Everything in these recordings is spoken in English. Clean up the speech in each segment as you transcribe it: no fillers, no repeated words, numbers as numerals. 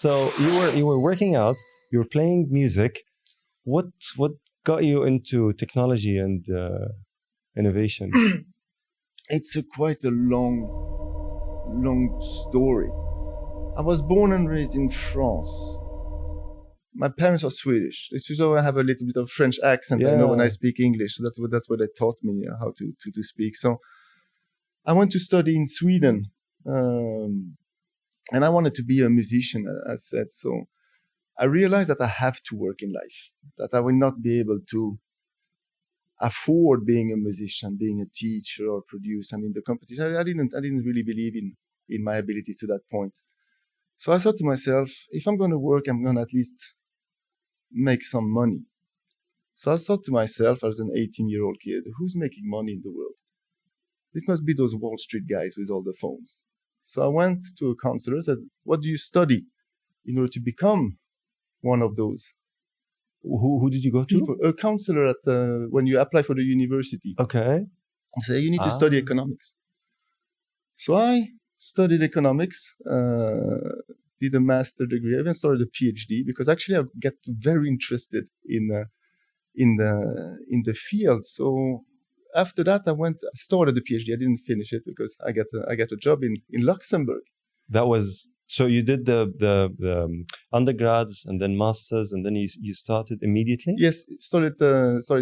So you were working out, you were playing music. What got you into technology and innovation? It's quite a long story. I was born and raised in France. My parents are Swedish, so I have a little bit of French accent. I know when I speak English. So that's what they taught me how to speak. So I went to study in Sweden, and I wanted to be a musician, as said. So I realized that I have to work in life, that I will not be able to afford being a musician, being a teacher or producer. I mean, the competition. I didn't really believe in my abilities to that point. So I thought to myself, if I'm going to work, I'm going to at least make some money. So I thought to myself, as an 18-year-old kid, who's making money in the world? It must be those Wall Street guys with all the phones. So I went to a counselor and said, what do you study in order to become one of those? Who did you go to? People, a counselor at when you apply for the university. Okay. I say, you need to study economics. So I studied economics, did a master degree, I even started a PhD, because actually I get very interested in the field. So after that, I started the PhD. I didn't finish it because I got a job in Luxembourg. That was, so you did the undergrads and then masters, and then you started immediately? Yes, started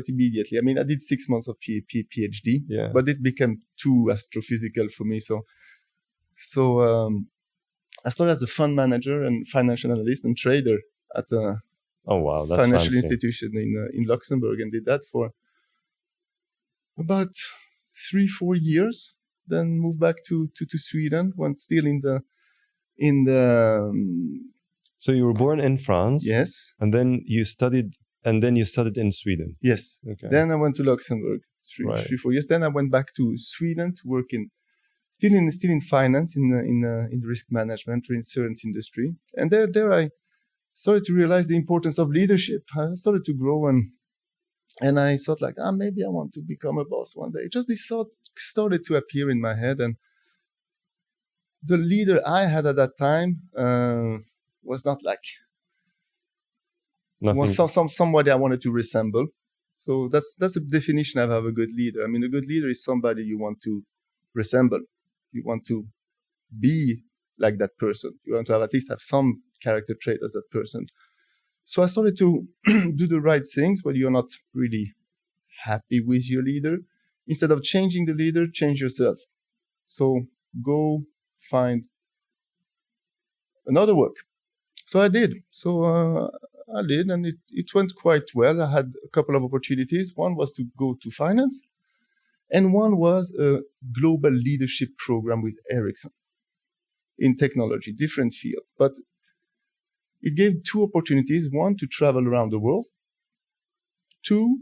immediately. I mean, I did 6 months of PhD, but it became too astrophysical for me. So I started as a fund manager and financial analyst and trader at a financial institution in Luxembourg, and did that for about 3-4 years. Then moved back to Sweden, when still in the. So you were born in France. Yes. And then you studied in Sweden. Yes. Okay. Then I went to Luxembourg 3-4 years. Then I went back to Sweden to work still in finance, in risk management or insurance industry. And there I started to realize the importance of leadership. I started to grow, and I thought like, maybe I want to become a boss one day. Just this thought started to appear in my head, and the leader I had at that time was not like somebody I wanted to resemble. So that's a definition of a good leader. I mean, a good leader is somebody you want to resemble. You want to be like that person. You want to at least have some character trait as that person. So I started to do the right things, but you're not really happy with your leader. Instead of changing the leader, change yourself. So go find another work. So I did. And it went quite well. I had a couple of opportunities. One was to go to finance, and one was a global leadership program with Ericsson in technology, different field. But it gave 2 opportunities: one, to travel around the world; 2,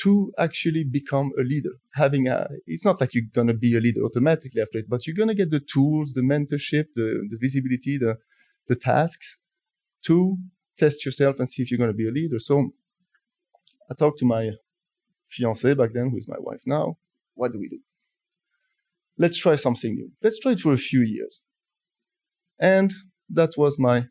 to actually become a leader. It's not like you're going to be a leader automatically after it, but you're going to get the tools, the mentorship, the visibility, the tasks to test yourself and see if you're going to be a leader. So I talked to my fiancée back then, who is my wife now. What do we do? Let's try something new. Let's try it for a few years. And that was my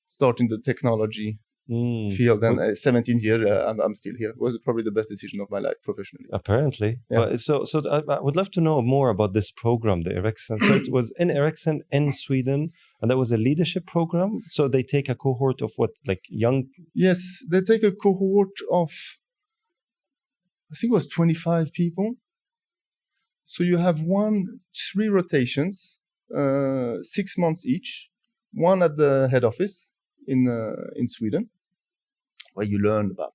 start in the technology field. And 17 years, I'm still here. It was probably the best decision of my life professionally. Apparently. Yeah. But so I would love to know more about this program, the Ericsson. So it was in Ericsson in Sweden, and that was a leadership program. So they take a cohort of what, like young? Yes, they take a cohort of, I think it was 25 people. So you have 3 rotations, 6 months each. One at the head office in Sweden, where you learn about.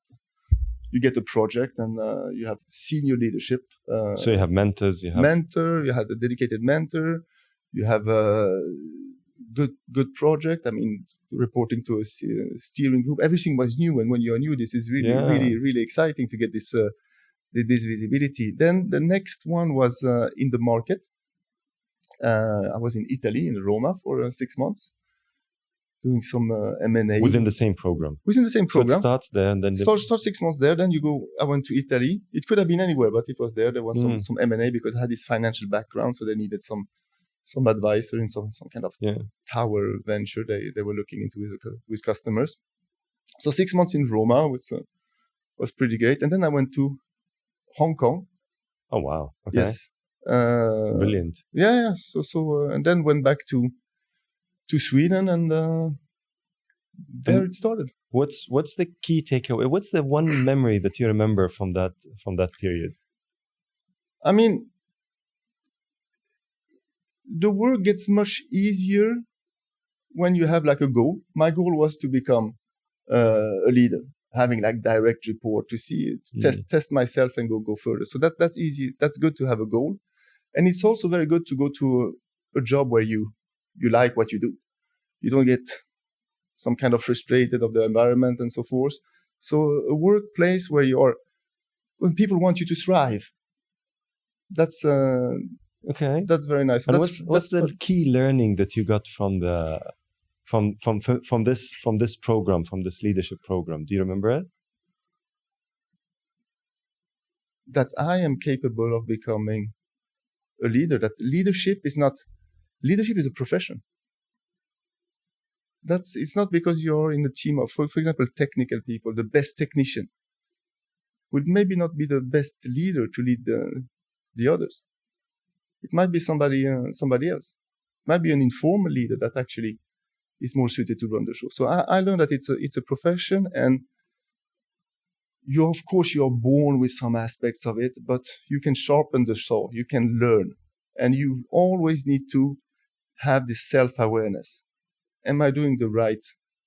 You get a project, and you have senior leadership. So you have mentors. You have a dedicated mentor. You have a good project. I mean, reporting to a steering group. Everything was new, and when you're new, this is really exciting to get this visibility. Then the next one was in the market. I was in Italy, in Roma, for 6 months, doing some M&A. Within the same program? Within the same program. So it starts there, and then... Start 6 months there, then you go... I went to Italy. It could have been anywhere, but it was there. There was some M&A, because I had this financial background, so they needed some advisor in some kind of Yeah. tower venture they were looking into with customers. So 6 months in Roma was pretty great. And then I went to Hong Kong. Oh, wow. Okay. Yes. Brilliant. Yeah. So and then went back to Sweden, and there it started. What's the key takeaway? What's the one memory that you remember from that period? I mean, the work gets much easier when you have like a goal. My goal was to become a leader, having like direct report, to see it, test myself and go further. So that's easy. That's good to have a goal. And it's also very good to go to a job where you like what you do. You don't get some kind of frustrated of the environment and so forth. So a workplace where when people want you to thrive, that's okay. That's very nice. And what's the key learning that you got from this program, from this leadership program? Do you remember it? That I am capable of becoming a leader. That leadership is a profession. It's not because you're in a team of, for example, technical people. The best technician would maybe not be the best leader to lead the others. It might be somebody else. It might be an informal leader that actually is more suited to run the show. So I learned that it's a profession, and of course you're born with some aspects of it, but you can sharpen the saw, you can learn, and you always need to have this self-awareness. Am I doing the right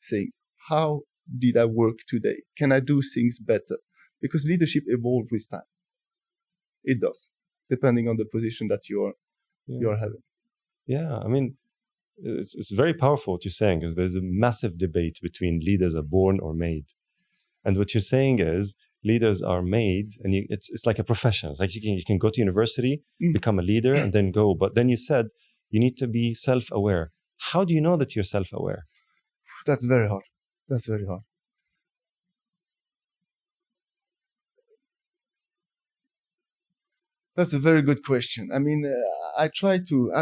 thing? How did I work today? Can I do things better? Because leadership evolves with time. It does, depending on the position that you're having. Yeah, I mean, it's very powerful what you're saying, because there's a massive debate between leaders are born or made. And what you're saying is leaders are made, and it's like a profession. It's like you can go to university, become a leader, and then go. But then you said you need to be self-aware. How do you know that you're self-aware? That's very hard. That's a very good question. I mean, I like to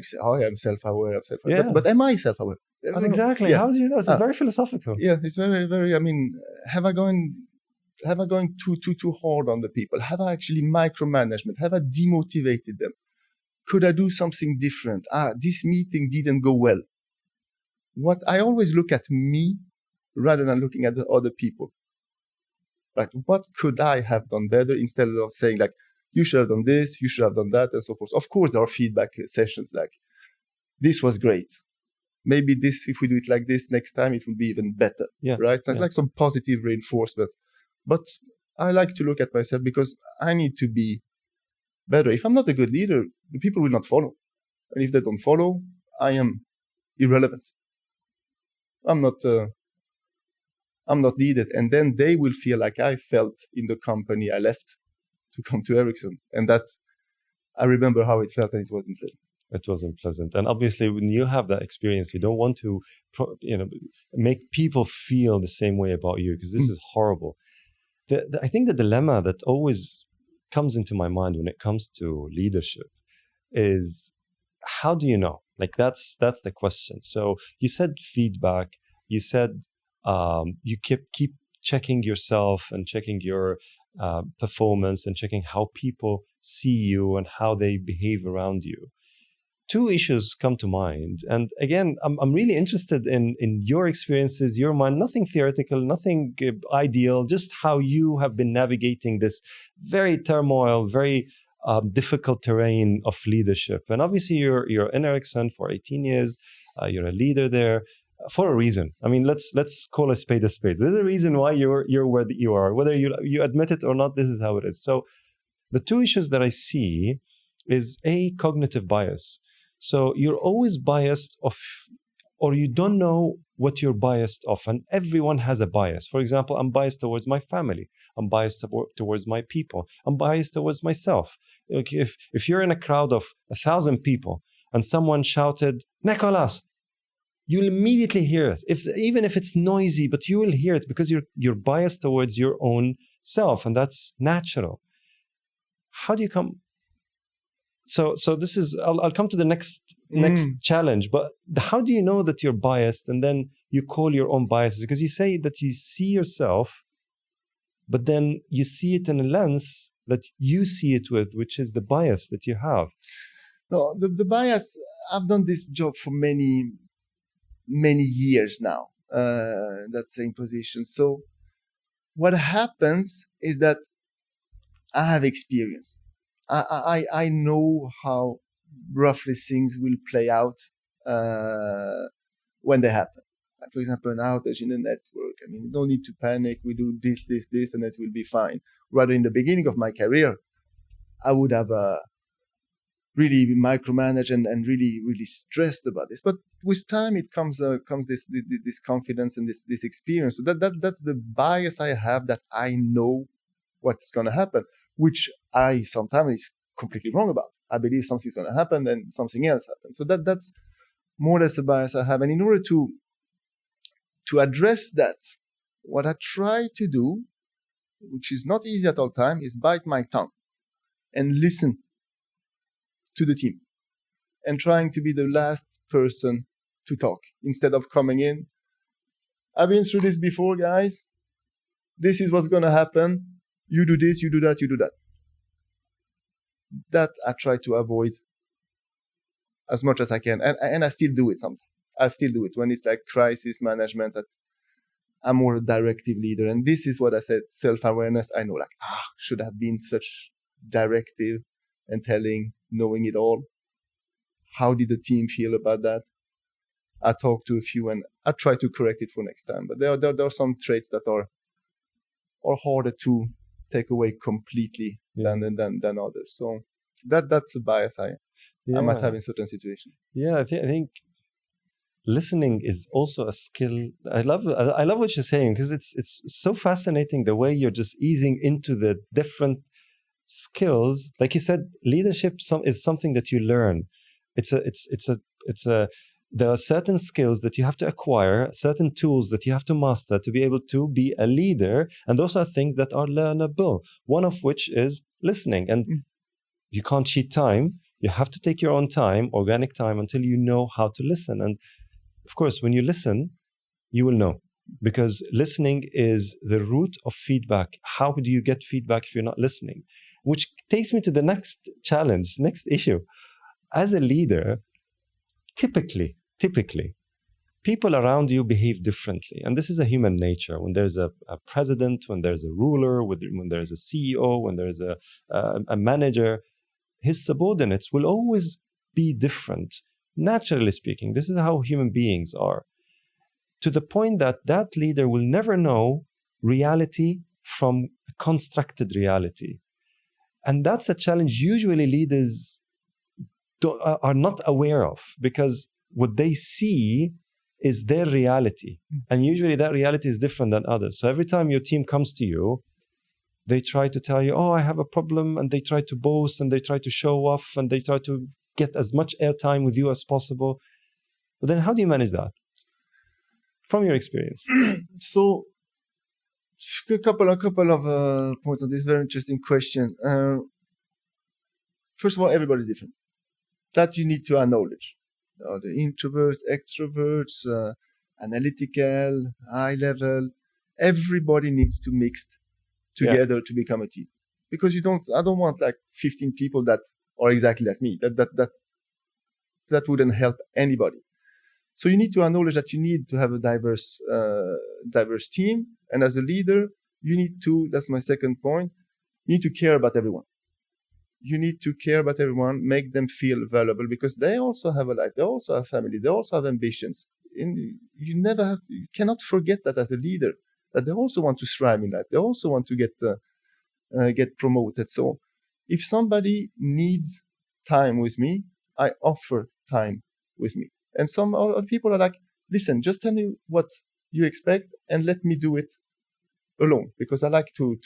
say, oh, I'm self-aware. Yeah. But am I self-aware? Exactly. Yeah. How do you know? It's very philosophical. Yeah, it's very, very, I mean, have I gone too hard on the people? Have I actually micromanagement? Have I demotivated them? Could I do something different? This meeting didn't go well. What I always look at me rather than looking at the other people. Like, what could I have done better, instead of saying like, you should have done this, you should have done that, and so forth. Of course, there are feedback sessions like, this was great. Maybe this, if we do it like this next time, it will be even better. Yeah. Right? So it's like some positive reinforcement. But I like to look at myself because I need to be better. If I'm not a good leader, the people will not follow. And if they don't follow, I am irrelevant. I'm not needed. And then they will feel like I felt in the company I left to come to Ericsson. And that, I remember how it felt, and it wasn't pleasant. It wasn't pleasant. And obviously, when you have that experience, you don't want to make people feel the same way about you, because this is horrible. I think the dilemma that always comes into my mind when it comes to leadership is, how do you know? Like, that's the question. So you said feedback. You said you keep checking yourself and checking your performance and checking how people see you and how they behave around you. Two issues come to mind. And again, I'm really interested in your experiences, your mind, nothing theoretical, nothing ideal, just how you have been navigating this very turmoil, very difficult terrain of leadership. And obviously you're in Ericsson for 18 years. You're a leader there for a reason. I mean, let's call a spade a spade. There's a reason why you're where you are, whether you admit it or not. This is how it is. So the two issues that I see is cognitive bias. So you're always biased or you don't know what you're biased of. And everyone has a bias. For example, I'm biased towards my family. I'm biased towards my people. I'm biased towards myself. If you're in a crowd of 1,000 people and someone shouted, Nicolas, you'll immediately hear it. Even if it's noisy, but you will hear it because you're biased towards your own self. And that's natural. How do you come? So this is, I'll come to the next challenge, but how do you know that you're biased and then you call your own biases? Because you say that you see yourself, but then you see it in a lens that you see it with, which is the bias that you have. No, the bias, I've done this job for many years now, that same position. So what happens is that I have experience. I know how roughly things will play out when they happen. Like, for example, an outage in the network. I mean, no need to panic. We do this, and it will be fine. Rather, in the beginning of my career, I would have really micromanaged and really stressed about this. But with time, it comes this confidence and this experience. So that's the bias I have, that I know what's going to happen, which I sometimes is completely wrong about. I believe something's going to happen, then something else happens. So that's more or less a bias I have. And in order to address that, what I try to do, which is not easy at all time, is bite my tongue and listen to the team and trying to be the last person to talk instead of coming in. I've been through this before, guys. This is what's going to happen. You do this, you do that, you do that. That I try to avoid as much as I can. And I still do it sometimes. I still do it when it's like crisis management. That I'm more a directive leader. And this is what I said, self-awareness. I know, like, should have been such directive and telling, knowing it all. How did the team feel about that? I talked to a few and I try to correct it for next time. But there are some traits that are harder to take away completely than others. So that's a bias I might have in certain situations. Yeah, I think listening is also a skill. I love what you're saying, because it's so fascinating the way you're just easing into the different skills. Like you said, leadership is something that you learn. There are certain skills that you have to acquire, certain tools that you have to master to be able to be a leader. And those are things that are learnable. One of which is listening. And you can't cheat time. You have to take your own time, organic time, until you know how to listen. And of course, when you listen, you will know. Because listening is the root of feedback. How do you get feedback if you're not listening? Which takes me to the next challenge, next issue. As a leader, typically, people around you behave differently. And this is a human nature. When there's a president, when there's a ruler, when there's a CEO, when there's a manager, his subordinates will always be different. Naturally speaking, this is how human beings are. To the point that leader will never know reality from constructed reality. And that's a challenge usually leaders are not aware of, because what they see is their reality. And usually that reality is different than others. So every time your team comes to you, they try to tell you, I have a problem, and they try to boast and they try to show off and they try to get as much airtime with you as possible. But then how do you manage that? From your experience. So a couple of points on this very interesting question. First of all, everybody's different. That you need to acknowledge. The introverts, extroverts, analytical, high level, everybody needs to mix together to become a team. Because I don't want like 15 people that are exactly like me. That wouldn't help anybody. So you need to acknowledge that you need to have a diverse team. And as a leader, you need to, that's my second point, you need to care about everyone. You need to care about everyone, make them feel valuable, because they also have a life. They also have family. They also have ambitions. You cannot forget that as a leader, that they also want to thrive in life. They also want to get promoted. So if somebody needs time with me, I offer time with me. And some other people are like, listen, just tell me what you expect and let me do it alone, because I like to.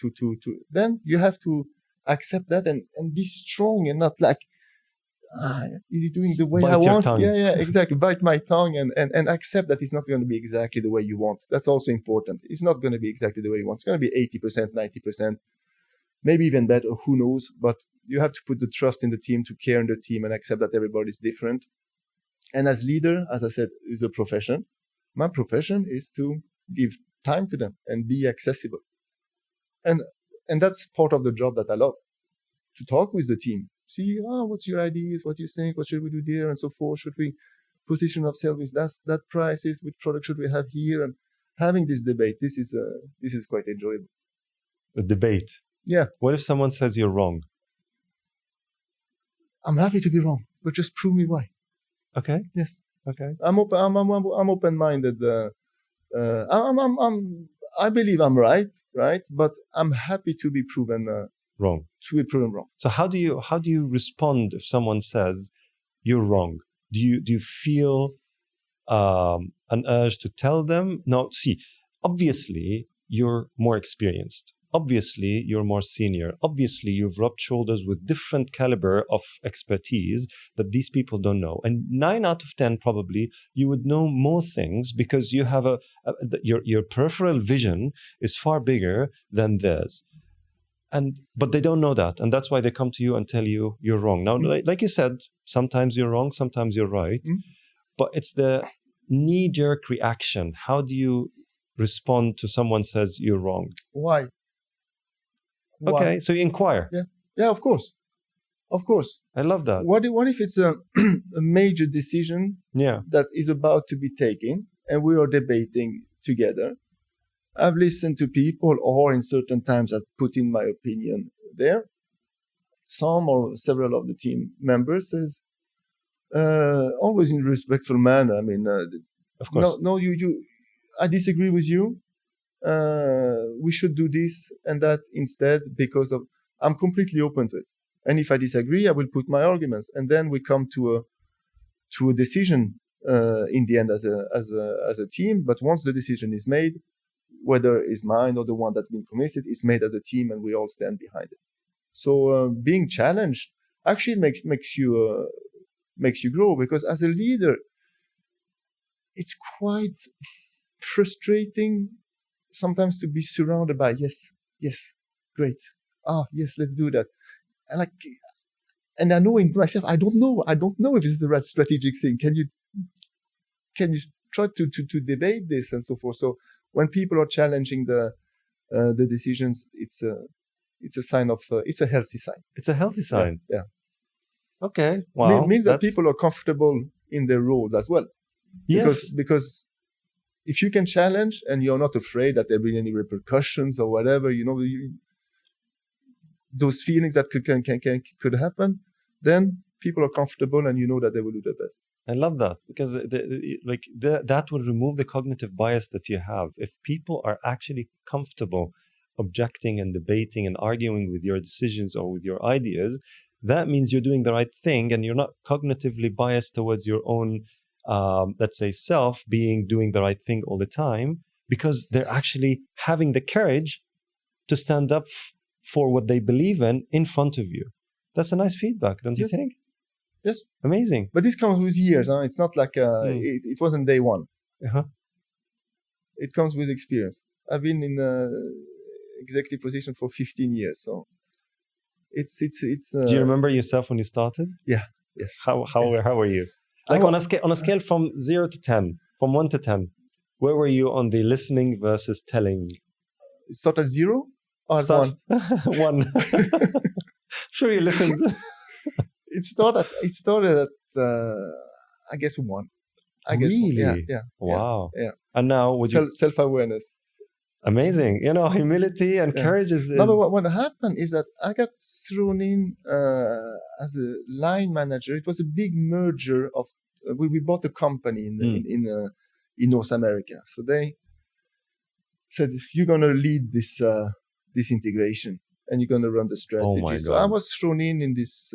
Then you have to accept that and be strong and not like, is he doing the way I want? Yeah, exactly. Bite my tongue and accept that it's not going to be exactly the way you want. That's also important. It's not going to be exactly the way you want. It's going to be 80%, 90%, maybe even better. Who knows? But You have to put the trust in the team, to care in the team, and accept that everybody's different. And as leader, as I said, is a profession. My profession is to give time to them and be accessible. And that's part of the job that I love, to talk with the team. See, what's your ideas? What do you think? What should we do there? And so forth. Should we position ourselves with that prices? Which product should we have here? And having this debate, this is quite enjoyable. The debate. Yeah. What if someone says you're wrong? I'm happy to be wrong, but just prove me why. Okay. Yes. Okay. I'm open-minded. I believe I'm right, but I'm happy to be proven wrong. To be proven wrong. So how do you respond if someone says you're wrong? Do you feel an urge to tell them? No. See, obviously you're more experienced. Obviously, you're more senior. Obviously, you've rubbed shoulders with different caliber of expertise that these people don't know. And 9 out of 10, probably, you would know more things because you have your peripheral vision is far bigger than theirs. But they don't know that. And that's why they come to you and tell you you're wrong. Now, like you said, sometimes you're wrong, sometimes you're right. But it's the knee-jerk reaction. How do you respond to someone says you're wrong? Why? Okay, so you inquire. Yeah, of course. I love that. What if it's a major decision that is about to be taken and we are debating together? I've listened to people, or in certain times I've put in my opinion there. Some or several of the team members says, always in a respectful manner. I mean, of course. No, I disagree with you. We should do this and that instead because of, I'm completely open to it. And if I disagree, I will put my arguments. And then we come to a decision in the end as a team. But once the decision is made, whether it's mine or the one that's been committed, it's made as a team and we all stand behind it. So being challenged actually makes you grow, because as a leader, it's quite frustrating sometimes to be surrounded by yes, great, yes, let's do that, and I know in myself I don't know if this is the right strategic thing. Can you try to debate this and so forth? So when people are challenging the decisions, it's a sign of it's a healthy sign. It's a healthy sign. Yeah. Okay. Wow. It means that people are comfortable in their roles as well. Yes. Because if you can challenge and you're not afraid that there will be any repercussions or whatever, those feelings that could happen, then people are comfortable and you know that they will do their best. I love that, because that will remove the cognitive bias that you have. If people are actually comfortable objecting and debating and arguing with your decisions or with your ideas, that means you're doing the right thing and you're not cognitively biased towards your own let's say self doing the right thing all the time, because they're actually having the courage to stand up for what they believe in front of you. That's a nice feedback, don't you think? Yes. Amazing. But this comes with years. It's not like it wasn't day one. It comes with experience. I've been in executive position for 15 years, so it's. Do you remember yourself when you started? Yeah. Yes. How were you? On a scale from 0 to 10, from 1 to 10, where were you on the listening versus telling? Start at 0 or at 1? 1. Sure, you listened. It started at I guess 1. I guess really? 1. Yeah. Wow. Yeah. And now would you self-awareness. Amazing. Humility and courage is. No, but what happened is that I got thrown in as a line manager. It was a big merger of. We bought a company in North America, so they said you're gonna lead this integration and you're gonna run the strategy. Oh my God. So I was thrown in this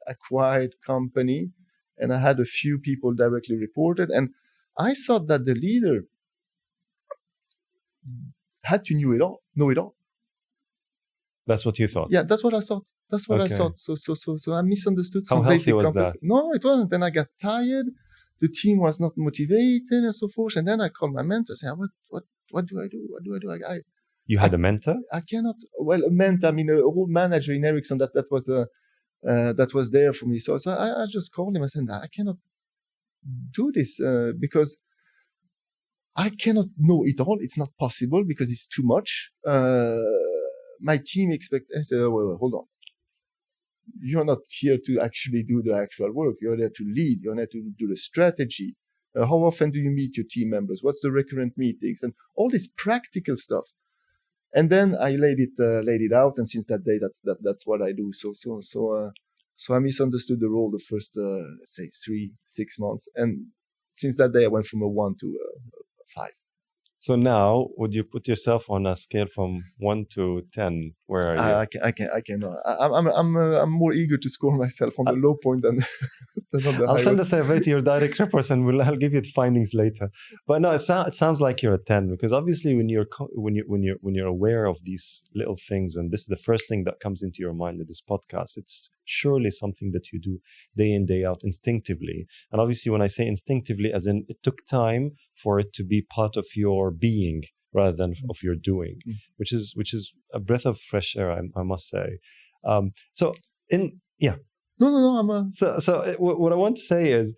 acquired company, and I had a few people directly reported, and I thought that the leader had to know it all. That's what you thought? Yeah, that's what I thought. I thought. So I misunderstood some healthy basic was concepts. that? No, it wasn't. Then I got tired. The team was not motivated and so forth. And then I called my mentor saying, what do I do? What do I do? You had a mentor? I cannot. Well, a mentor. I mean, a whole manager in Ericsson that was there for me. So I just called him. I said, I cannot do this because I cannot know it all. It's not possible because it's too much. My team expects. I said, well, hold on. You're not here to actually do the actual work. You're there to lead. You're there to do the strategy. How often do you meet your team members? What's the recurrent meetings and all this practical stuff? And then I laid it out. And since that day, that's what I do. So I misunderstood the role the first, let's say 3-6 months. And since that day, I went from a 1 to a 5. So now, would you put yourself on a scale from 1 to 10? Where are you? I cannot. I'm more eager to score myself on the low point than on the high. I'll send a survey to your direct reports, and I'll give you the findings later. But no, it sounds like you're a 10, because obviously when you're aware of these little things, and this is the first thing that comes into your mind with this podcast, it's surely something that you do day in, day out, instinctively. And obviously, when I say instinctively, as in it took time for it to be part of your being rather than of your doing, which is a breath of fresh air, I must say. No. So what I want to say is,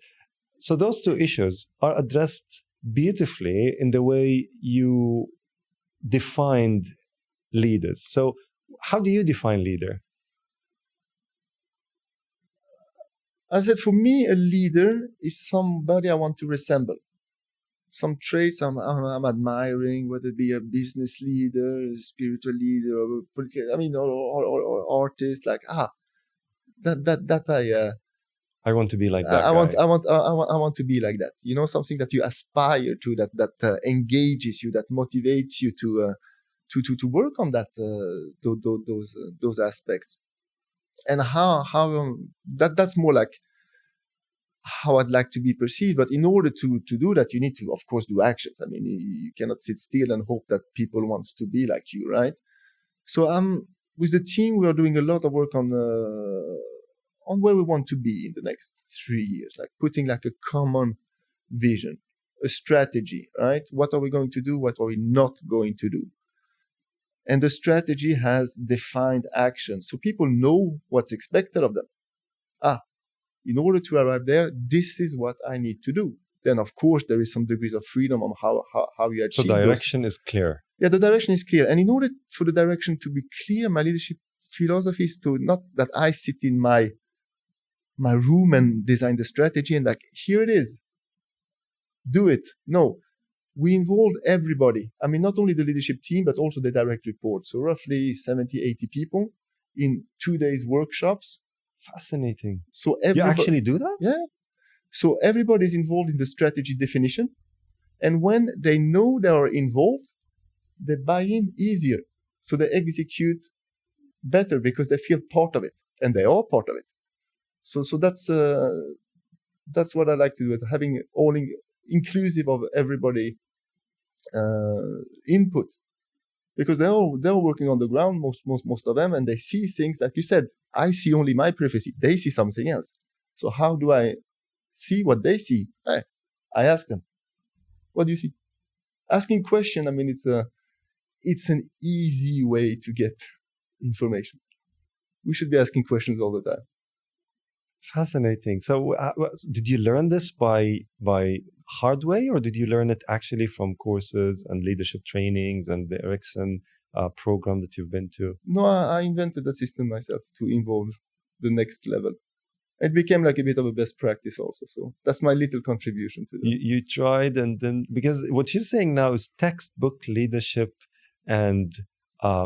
so those two issues are addressed beautifully in the way you defined leaders. So how do you define leader? I said, for me, a leader is somebody I want to resemble. Some traits I'm admiring, whether it be a business leader, a spiritual leader, or a political, or artist. Like I want to be like that. I want to be like that. You know, something that you aspire to, that engages you, that motivates you to work on that those aspects. And how that's more like how I'd like to be perceived. But in order to do that, you need to, of course, do actions. I mean, you cannot sit still and hope that people want to be like you, right? So with the team, we are doing a lot of work on where we want to be in the next 3 years, like putting like a common vision, a strategy, right? What are we going to do? What are we not going to do? And the strategy has defined actions, so people know what's expected of them. In order to arrive there, this is what I need to do. Then, of course, there is some degrees of freedom on how you achieve. So direction is clear. Yeah, the direction is clear. And in order for the direction to be clear, my leadership philosophy is to not that I sit in my room and design the strategy and like, here it is, do it. No. We involved everybody. I mean, not only the leadership team, but also the direct report. So roughly 70, 80 people in 2 days workshops. Fascinating. So you actually do that? Yeah. So everybody is involved in the strategy definition. And when they know they are involved, they buy in easier. So they execute better because they feel part of it. And they are part of it. So that's what I like to do, having all inclusive of everybody input, because they're all working on the ground, most of them, and they see things like you said. I see only my prophecy; they see something else. So how do I see what they see? I ask them, "What do you see?" Asking question. I mean, it's an easy way to get information. We should be asking questions all the time. Fascinating. So did you learn this by hard way, or did you learn it actually from courses and leadership trainings and the Ericsson program that you've been to? No, I invented the system myself to involve the next level. It became like a bit of a best practice also. So that's my little contribution to that. You tried, and then, because what you're saying now is textbook leadership and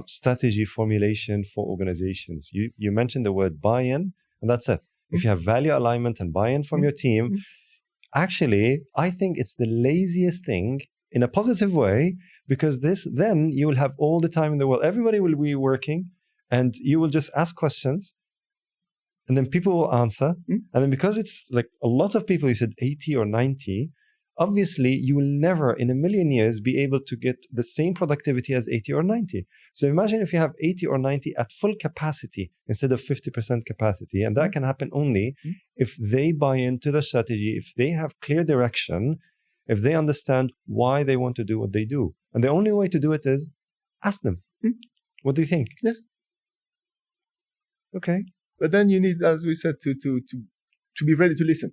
strategy formulation for organizations. You mentioned the word buy-in, and that's it. If you have value alignment and buy-in from your team, actually, I think it's the laziest thing in a positive way, because then you will have all the time in the world. Everybody will be working, and you will just ask questions, and then people will answer. And then because it's like a lot of people, you said 80 or 90, obviously you will never in a million years be able to get the same productivity as 80 or 90. So imagine if you have 80 or 90 at full capacity instead of 50% capacity. And that can happen only if they buy into the strategy, if they have clear direction, if they understand why they want to do what they do. And the only way to do it is Ask them. What do you think? Yes. Okay. But then you need, as we said, to be ready to listen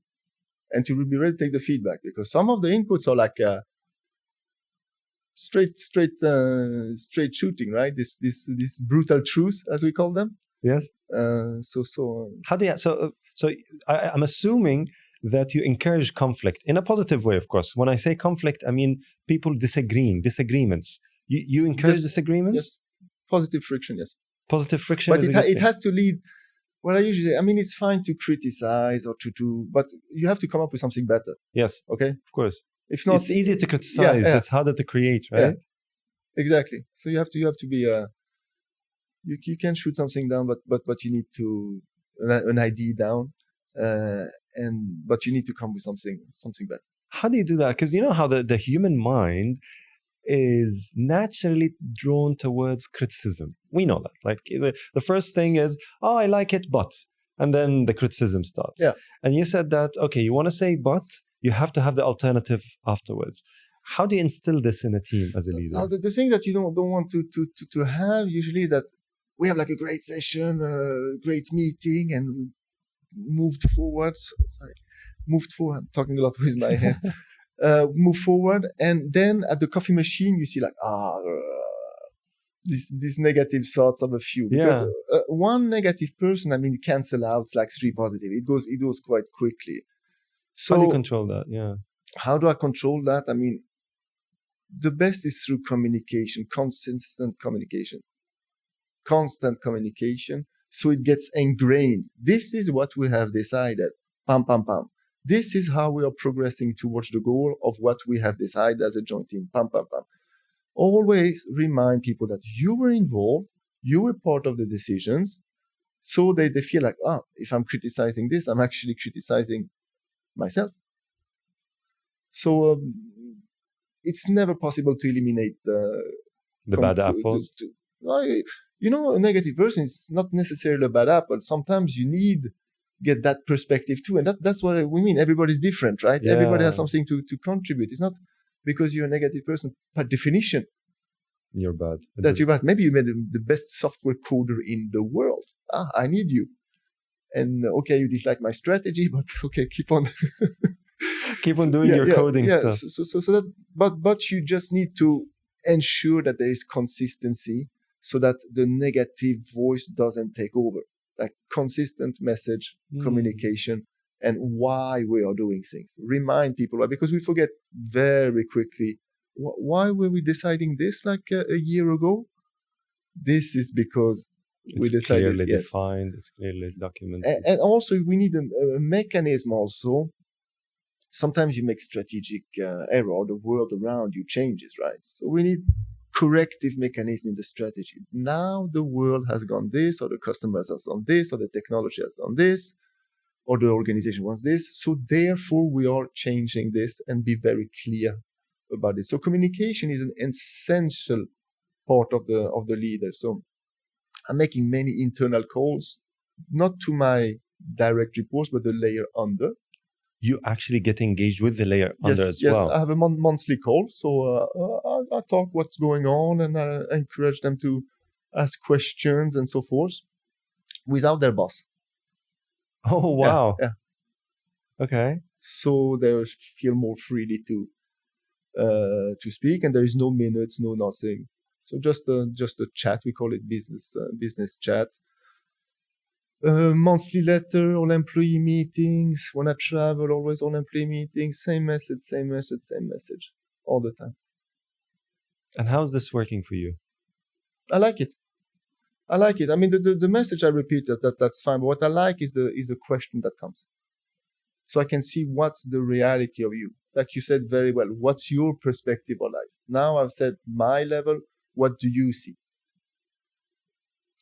and to be ready to take the feedback, because some of the inputs are like straight shooting, right? This brutal truth, as we call them. Yes. How do you? So I'm assuming that you encourage conflict in a positive way, of course. When I say conflict, I mean people disagreements. You encourage disagreements? Yes. Positive friction, yes. Positive friction, but it has to lead. What I usually say, I mean, it's fine to criticize or to, but you have to come up with something better. Yes. Okay. Of course. If not, it's easy to criticize. Yeah. It's harder to create, right? Yeah. Exactly. So you have to be you can shoot something down, but you need to an idea down, but you need to come with something better. How do you do that? Because you know how the human mind is naturally drawn towards criticism. We know that. Like the first thing is, oh, I like it, but, and then the criticism starts. Yeah. And you said that, okay, you want to say but, you have to have the alternative afterwards. How do you instill this in a team as a leader? Now, the thing that you don't want to have usually is that we have like a great session, a great meeting, and we moved forward. I'm talking a lot with my head. Move forward, and then at the coffee machine you see like these negative thoughts of a few, because one negative person, I mean, cancel out like 3 positive. It goes quite quickly. So how do you control that? Yeah. How do I control that? I mean, the best is through communication, constant communication, so it gets ingrained. This is what we have decided. Pam, pam, pam. This is how we are progressing towards the goal of what we have decided as a joint team. Pam, pam, pam. Always remind people that you were involved, you were part of the decisions, so they feel like, if I'm criticizing this, I'm actually criticizing myself. So it's never possible to eliminate the bad apples. A negative person is not necessarily a bad apple. Sometimes you need get that perspective too, and that's what we mean. Everybody's different, right? Yeah. Everybody has something to contribute. It's not because you're a negative person by definition you're bad. You're bad. Maybe you made the best software coder in the world. I need you. And okay, you dislike my strategy, but okay, keep on doing your coding stuff. So that, but you just need to ensure that there is consistency, so that the negative voice doesn't take over. Like consistent message, communication, and why we are doing things. Remind people why, because we forget very quickly. Why were we deciding this like a year ago? This is because we decided. It's clearly defined. It's clearly documented. And also, we need a mechanism also. Sometimes you make strategic error. The world around you changes, right? So we need corrective mechanism in the strategy. Now the world has gone this, or the customers has done this, or the technology has done this, or the organization wants this. So therefore, we are changing this, and be very clear about it. So communication is an essential part of the leader. So I'm making many internal calls, not to my direct reports, but the layer under. You actually get engaged with the layer under as well. Yes, I have a monthly call. So I talk what's going on, and I encourage them to ask questions and so forth without their boss. Oh, wow. Yeah. Okay. So they feel more freely to speak, and there is no minutes, no nothing. So just a chat. We call it business chat. Monthly letter, all employee meetings. When I travel, always all employee meetings. Same message, all the time. And how's this working for you? I like it. I mean, the message I repeat that's fine. But what I like is the question that comes. So I can see what's the reality of you. Like you said very well, what's your perspective on life? Now I've said my level. What do you see?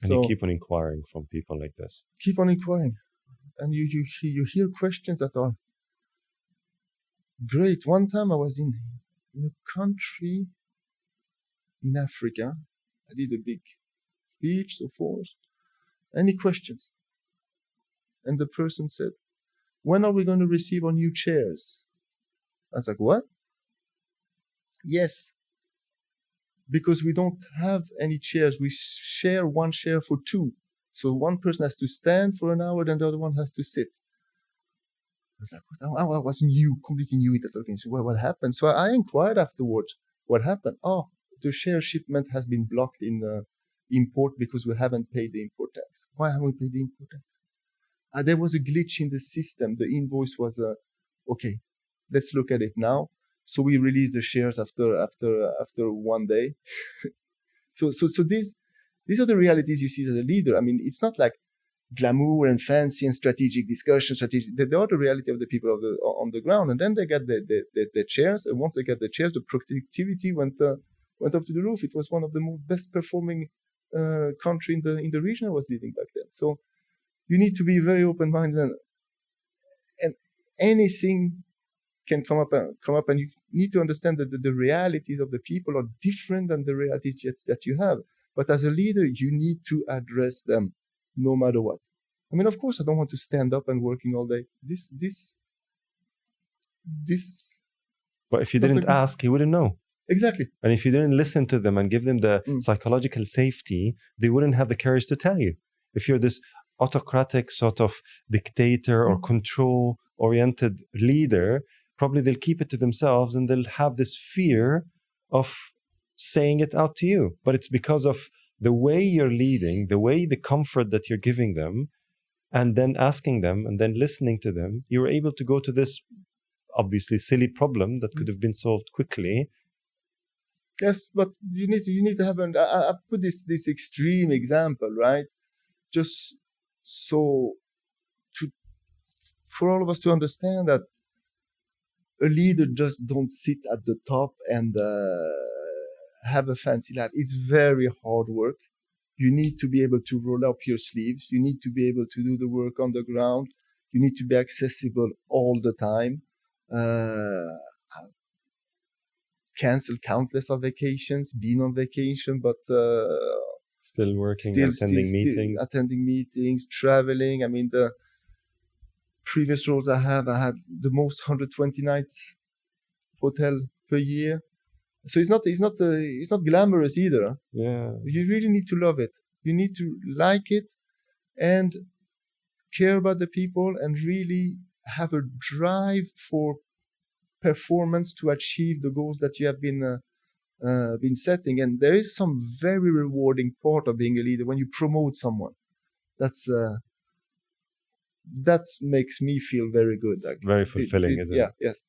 And you keep on inquiring from people like this. Keep on inquiring. And you hear questions that are great. One time I was in a country in Africa. I did a big speech, so forth. Any questions? And the person said, when are we going to receive our new chairs? I was like, what? Yes. because we don't have any chairs. We share one chair for two. So one person has to stand for an hour, and the other one has to sit. I was like, I was completely new in that organization. Well, what happened? So I inquired afterwards, what happened? Oh, the share shipment has been blocked in import because we haven't paid the import tax. Why haven't we paid the import tax? There was a glitch in the system. The invoice was, okay, let's look at it now. So we released the shares after 1 day. So these are the realities you see as a leader. I mean, it's not like glamour and fancy and strategic discussion. They are the reality of the people on the ground. And then they got the chairs. And once they got the chairs, the productivity went up to the roof. It was one of the best performing country in the region I was leading back then. So you need to be very open-minded, and anything can come up, and you need to understand that the realities of the people are different than the realities that you have. But as a leader, you need to address them no matter what. I mean, of course, I don't want to stand up and working all day. This. But if you didn't ask, you wouldn't know. Exactly. And if you didn't listen to them and give them the psychological safety, they wouldn't have the courage to tell you. If you're this autocratic sort of dictator or control-oriented leader, probably they'll keep it to themselves and they'll have this fear of saying it out to you. But it's because of the way you're leading, the comfort that you're giving them, and then asking them and then listening to them, you were able to go to this obviously silly problem that could have been solved quickly. Yes, but you need to have I put this extreme example, right? Just so for all of us to understand that a leader just don't sit at the top and have a fancy life. It's very hard work. You need to be able to roll up your sleeves. You need to be able to do the work on the ground. You need to be accessible all the time. Cancel countless of vacations, been on vacation, but still working, attending meetings, traveling. I mean, the previous roles I had the most 120 nights hotel per year. So it's not glamorous either. Yeah. You really need to love it. You need to like it and care about the people and really have a drive for performance to achieve the goals that you have been setting. And there is some very rewarding part of being a leader when you promote someone. That makes me feel very good. It's very fulfilling, isn't it? Yeah, yes.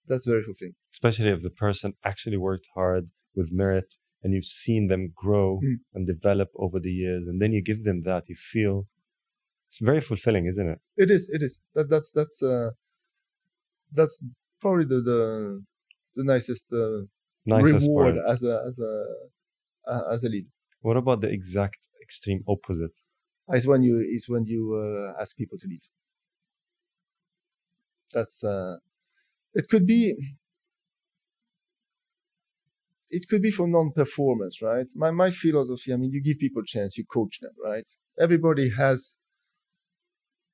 That's very fulfilling. Especially if the person actually worked hard with merit and you've seen them grow and develop over the years, and then you give them that, you feel it's very fulfilling, isn't it? It is. That's probably the nicest reward part. as a leader. What about the exact extreme opposite? Is when you ask people to leave. That's it could be for non-performance, right? My philosophy, I mean, you give people a chance, you coach them, right? Everybody has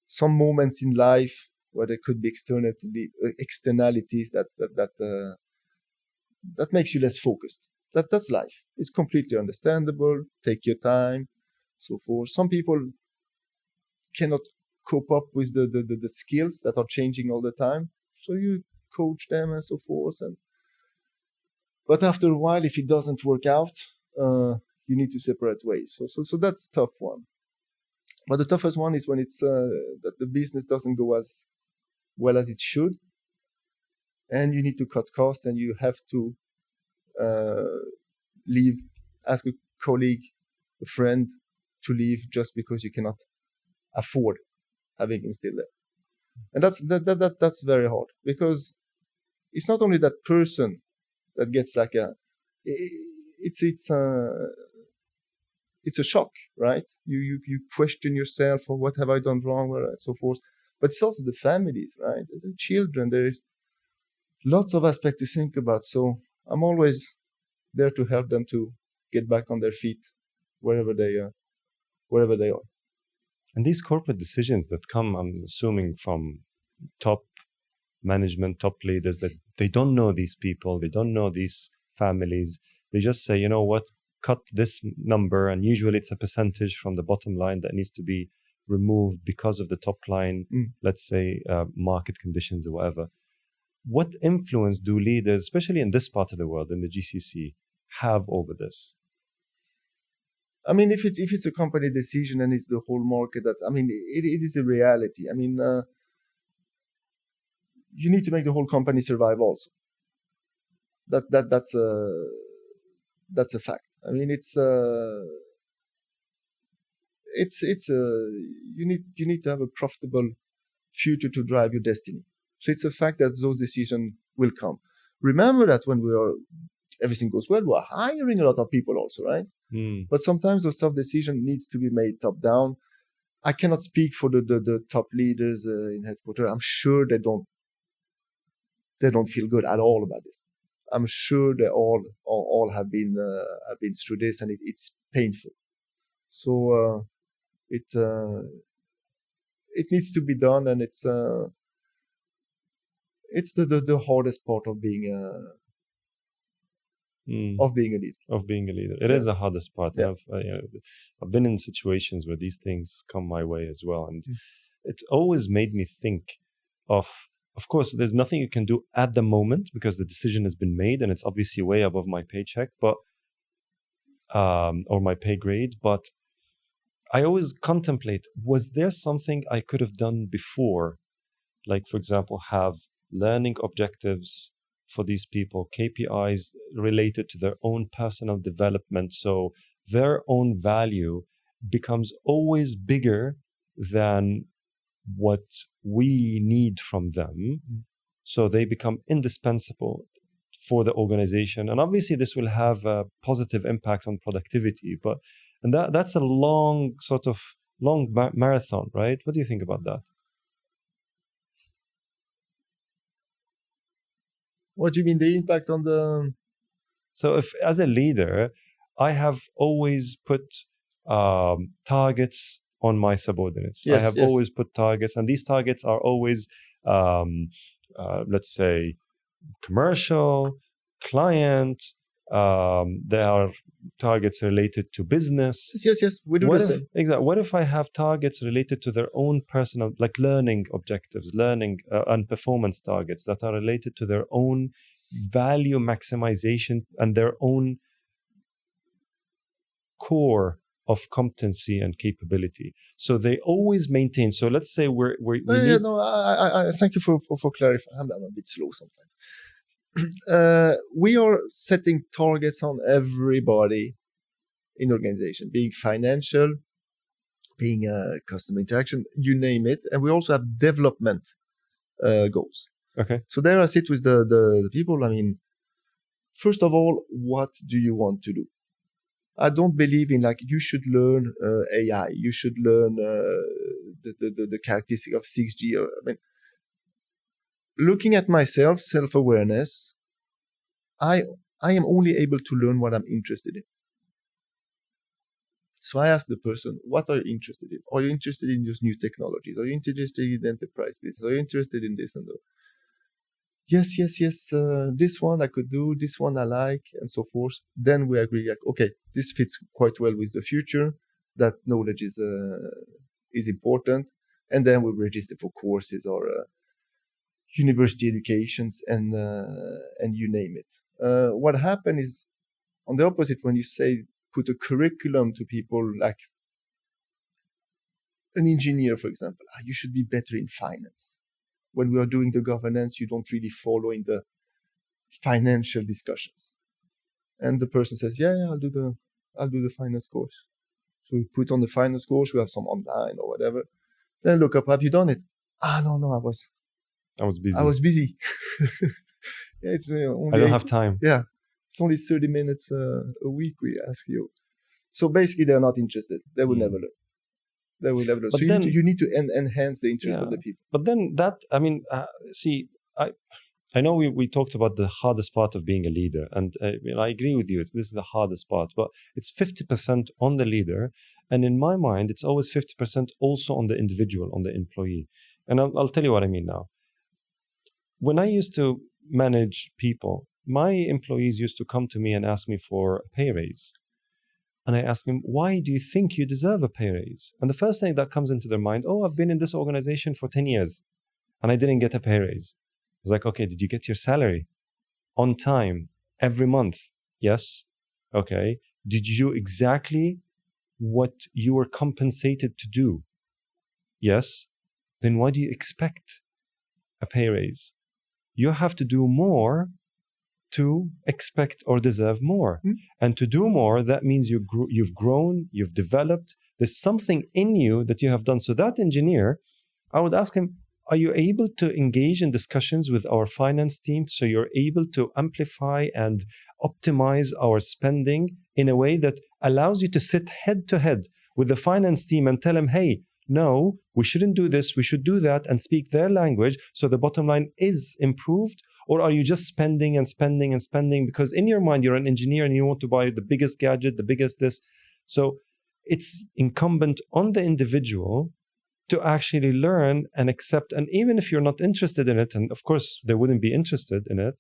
some moments in life where there could be externalities that makes you less focused. That's life. It's completely understandable. Take your time, so forth. Some people cannot cope up with the skills that are changing all the time. So you coach them and so forth. But after a while, if it doesn't work out, you need to separate ways. So that's a tough one. But the toughest one is when it's that the business doesn't go as well as it should, and you need to cut costs, and you have to leave, ask a colleague, a friend to leave just because you cannot afford having him still there. And that's very hard, because it's not only that person that gets like it's a shock, right? You question yourself, or what have I done wrong, and so forth. But it's also the families, right? There's the children. There's lots of aspects to think about. So I'm always there to help them to get back on their feet wherever they are. And these corporate decisions that come, I'm assuming, from top management, top leaders, that they don't know these people, they don't know these families. They just say, you know what, cut this number, and usually it's a percentage from the bottom line that needs to be removed because of the top line, let's say market conditions or whatever. What influence do leaders, especially in this part of the world, in the GCC, have over this? I mean, if it's a company decision and it's the whole market, that, I mean, it is a reality. I mean, you need to make the whole company survive also. That's a fact. I mean, you need to have a profitable future to drive your destiny. So it's a fact that those decisions will come. Remember that when everything goes well, we're hiring a lot of people also, right? But sometimes those tough decisions needs to be made top down. I cannot speak for the top leaders in headquarters. I'm sure they don't feel good at all about this. I'm sure they all have been through this, and it's painful. So it needs to be done, and it's the hardest part of being a leader. It is the hardest part. Yeah. I've been in situations where these things come my way as well, and it always made me think of course, there's nothing you can do at the moment because the decision has been made, and it's obviously way above my paycheck, but or my pay grade. But I always contemplate: was there something I could have done before? Like, for example, have learning objectives for these people, KPIs related to their own personal development, so their own value becomes always bigger than what we need from them. So they become indispensable for the organization. And obviously this will have a positive impact on productivity, and that's a long marathon, right? What do you think about that? What do you mean, the impact on the... So if, as a leader, I have always put targets on my subordinates. Yes, I have always put targets, and these targets are always, let's say, commercial, client. There are targets related to business. Yes, we do the same. Exactly. What if I have targets related to their own personal, like learning objectives, and performance targets that are related to their own value maximization and their own core of competency and capability. So they always maintain. So let's say I thank you for clarifying. I'm a bit slow sometimes. We are setting targets on everybody in the organization, being financial, being customer interaction, you name it. And we also have development goals. Okay. So there I sit with the people. I mean, first of all, what do you want to do? I don't believe in you should learn AI, you should learn the characteristic of 6G. I mean, looking at myself, self-awareness, I am only able to learn what I'm interested in. So I ask the person, what are you interested in? Are you interested in those new technologies? Are you interested in enterprise business? Are you interested in this and that? Yes. This one I could do, this one I like, and so forth. Then we agree, okay, this fits quite well with the future. That knowledge is important. And then we register for courses or university educations and you name it. What happened is, on the opposite, when you say put a curriculum to people, like an engineer, for example, you should be better in finance. When we are doing the governance, you don't really follow in the financial discussions. And the person says, yeah, I'll do the finance course. So we put on the finance course, we have some online or whatever. Then look up, have you done it? No, I was busy. Yeah, it's only I don't have time. Yeah, it's only 30 minutes a week we ask you. So basically, they're not interested. They will never learn. They will never learn. So you need to enhance the interest of the people. But then I know we talked about the hardest part of being a leader, and I agree with you. This is the hardest part, but it's 50% on the leader, and in my mind, it's always 50% also on the individual, on the employee. And I'll tell you what I mean now. When I used to manage people, my employees used to come to me and ask me for a pay raise. And I ask them, why do you think you deserve a pay raise? And the first thing that comes into their mind, oh, I've been in this organization for 10 years and I didn't get a pay raise. It's like, okay, did you get your salary on time every month? Yes. Okay. Did you do exactly what you were compensated to do? Yes. Then why do you expect a pay raise? You have to do more to expect or deserve more. And to do more, that means you've grown, you've developed. There's something in you that you have done. So that engineer, I would ask him, are you able to engage in discussions with our finance team so you're able to amplify and optimize our spending in a way that allows you to sit head to head with the finance team and tell them, hey, no, we shouldn't do this, we should do that, and speak their language so the bottom line is improved? Or are you just spending and spending and spending because in your mind you're an engineer and you want to buy the biggest gadget, the biggest this? So it's incumbent on the individual to actually learn and accept. And even if you're not interested in it, and of course they wouldn't be interested in it,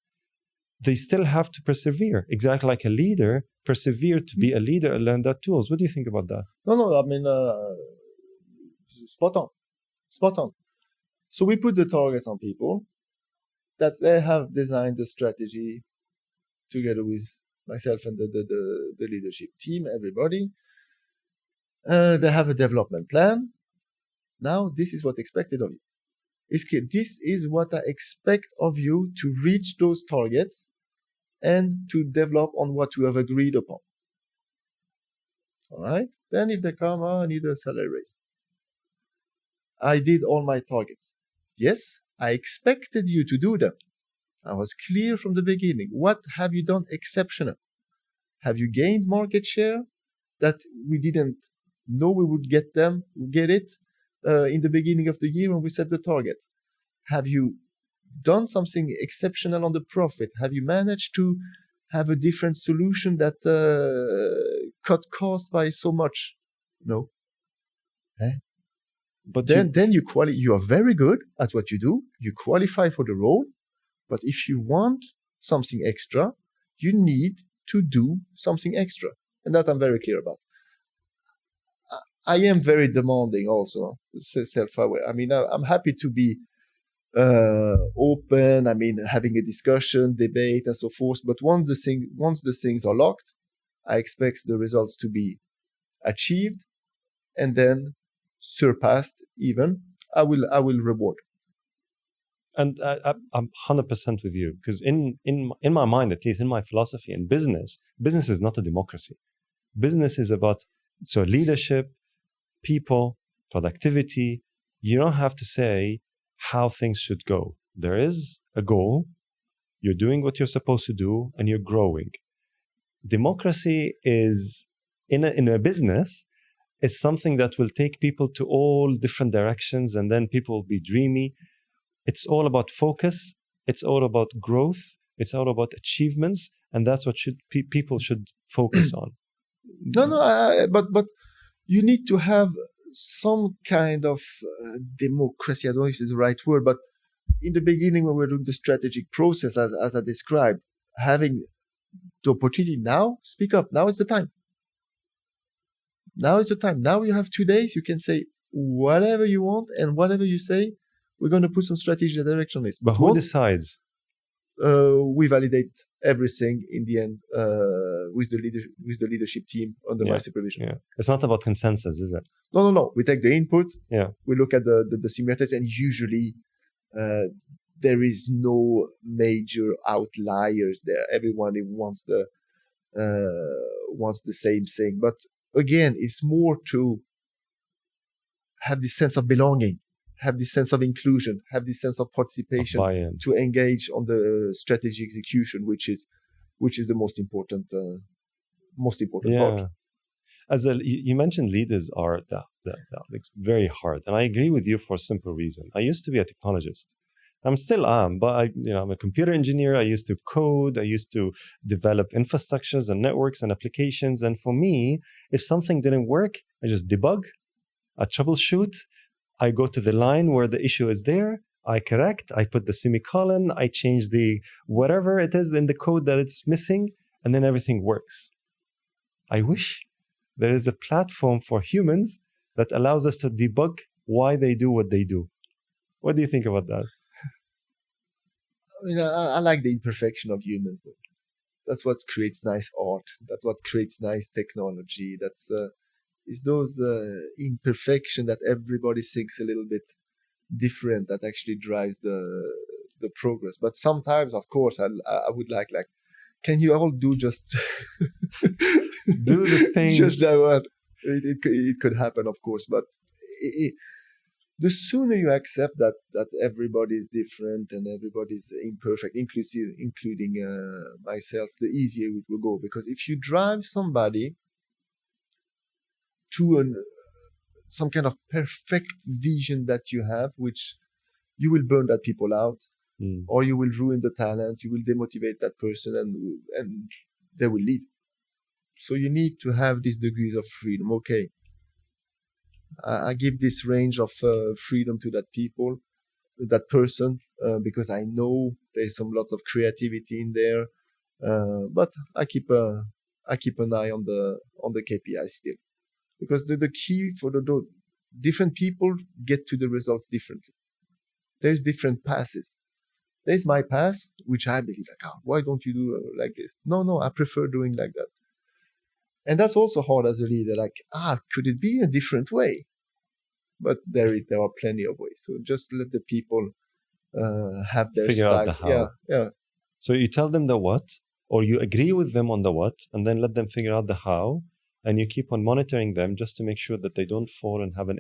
they still have to persevere. Exactly like a leader, persevere to be a leader and learn that tools. What do you think about that? No, I mean, spot on. So we put the targets on people that they have designed the strategy together with myself and the leadership team, everybody. They have a development plan. Now, this is what's expected of you. This is what I expect of you to reach those targets and to develop on what you have agreed upon. All right? Then if they come, I need a salary raise. I did all my targets. Yes, I expected you to do them. I was clear from the beginning. What have you done exceptional? Have you gained market share that we didn't know we would get it in the beginning of the year when we set the target? Have you done something exceptional on the profit? Have you managed to have a different solution that cut costs by so much? No. But then you are very good at what you do. You qualify for the role. But if you want something extra, you need to do something extra. And that I'm very clear about. I am very demanding also, self-aware. I mean, I'm happy to be open, I mean, having a discussion, debate, and so forth. But once the things are locked, I expect the results to be achieved and then surpassed even. I will reward. And I'm 100% with you, because in my mind, at least in my philosophy, in business is not a democracy. Business is about leadership, people, productivity. You don't have to say how things should go. There is a goal. You're doing what you're supposed to do, and you're growing. Democracy is in a business. It's something that will take people to all different directions, and then people will be dreamy. It's all about focus. It's all about growth. It's all about achievements, and that's what people should focus on. But you need to have some kind of democracy. I don't know if it's the right word, but in the beginning, when we're doing the strategic process, as I described, having the opportunity now, speak up. Now is the time. Now is the time. Now you have 2 days. You can say whatever you want, and whatever you say, we're going to put some strategic direction on this. But who decides? We validate everything in the end with the leadership team under my supervision. Yeah. It's not about consensus, is it? No. We take the input. Yeah. We look at the simulators, and usually there is no major outliers there. Everyone wants the same thing. But again, it's more to have this sense of belonging, have this sense of inclusion, have this sense of participation, to engage on the strategy execution, which is the most important part. You mentioned, leaders are very hard, and I agree with you for a simple reason. I used to be a technologist. I'm still am, but I'm a computer engineer. I used to code. I used to develop infrastructures and networks and applications. And for me, if something didn't work, I just debug, I troubleshoot. I go to the line where the issue is there. I correct, I put the semicolon, I change the whatever it is in the code that it's missing, and then everything works. I wish there is a platform for humans that allows us to debug why they do what they do. What do you think about that? I mean, I like the imperfection of humans, though. That's what creates nice art. That's what creates nice technology. That's is those imperfection that everybody thinks a little bit different that actually drives the progress. But sometimes, of course, I would like, can you all do just do the thing? Just that one. It could happen, of course, but the sooner you accept that everybody is different and everybody is imperfect, including myself, the easier it will go. Because if you drive somebody to some kind of perfect vision that you have, which you will burn that people out, or you will ruin the talent, you will demotivate that person, and they will leave. So you need to have these degrees of freedom. Okay, I give this range of freedom to that person, because I know there's lots of creativity in there, but I keep an eye on the KPIs still, because the key for the different people get to the results differently. There's different passes. There's my path, which I believe why don't you do like this? No, I prefer doing like that. And that's also hard as a leader. Could it be a different way? But there are plenty of ways. So just let the people have their figure style. Out the how. Yeah. So you tell them the what, or you agree with them on the what, and then let them figure out the how, and you keep on monitoring them just to make sure that they don't fall and have a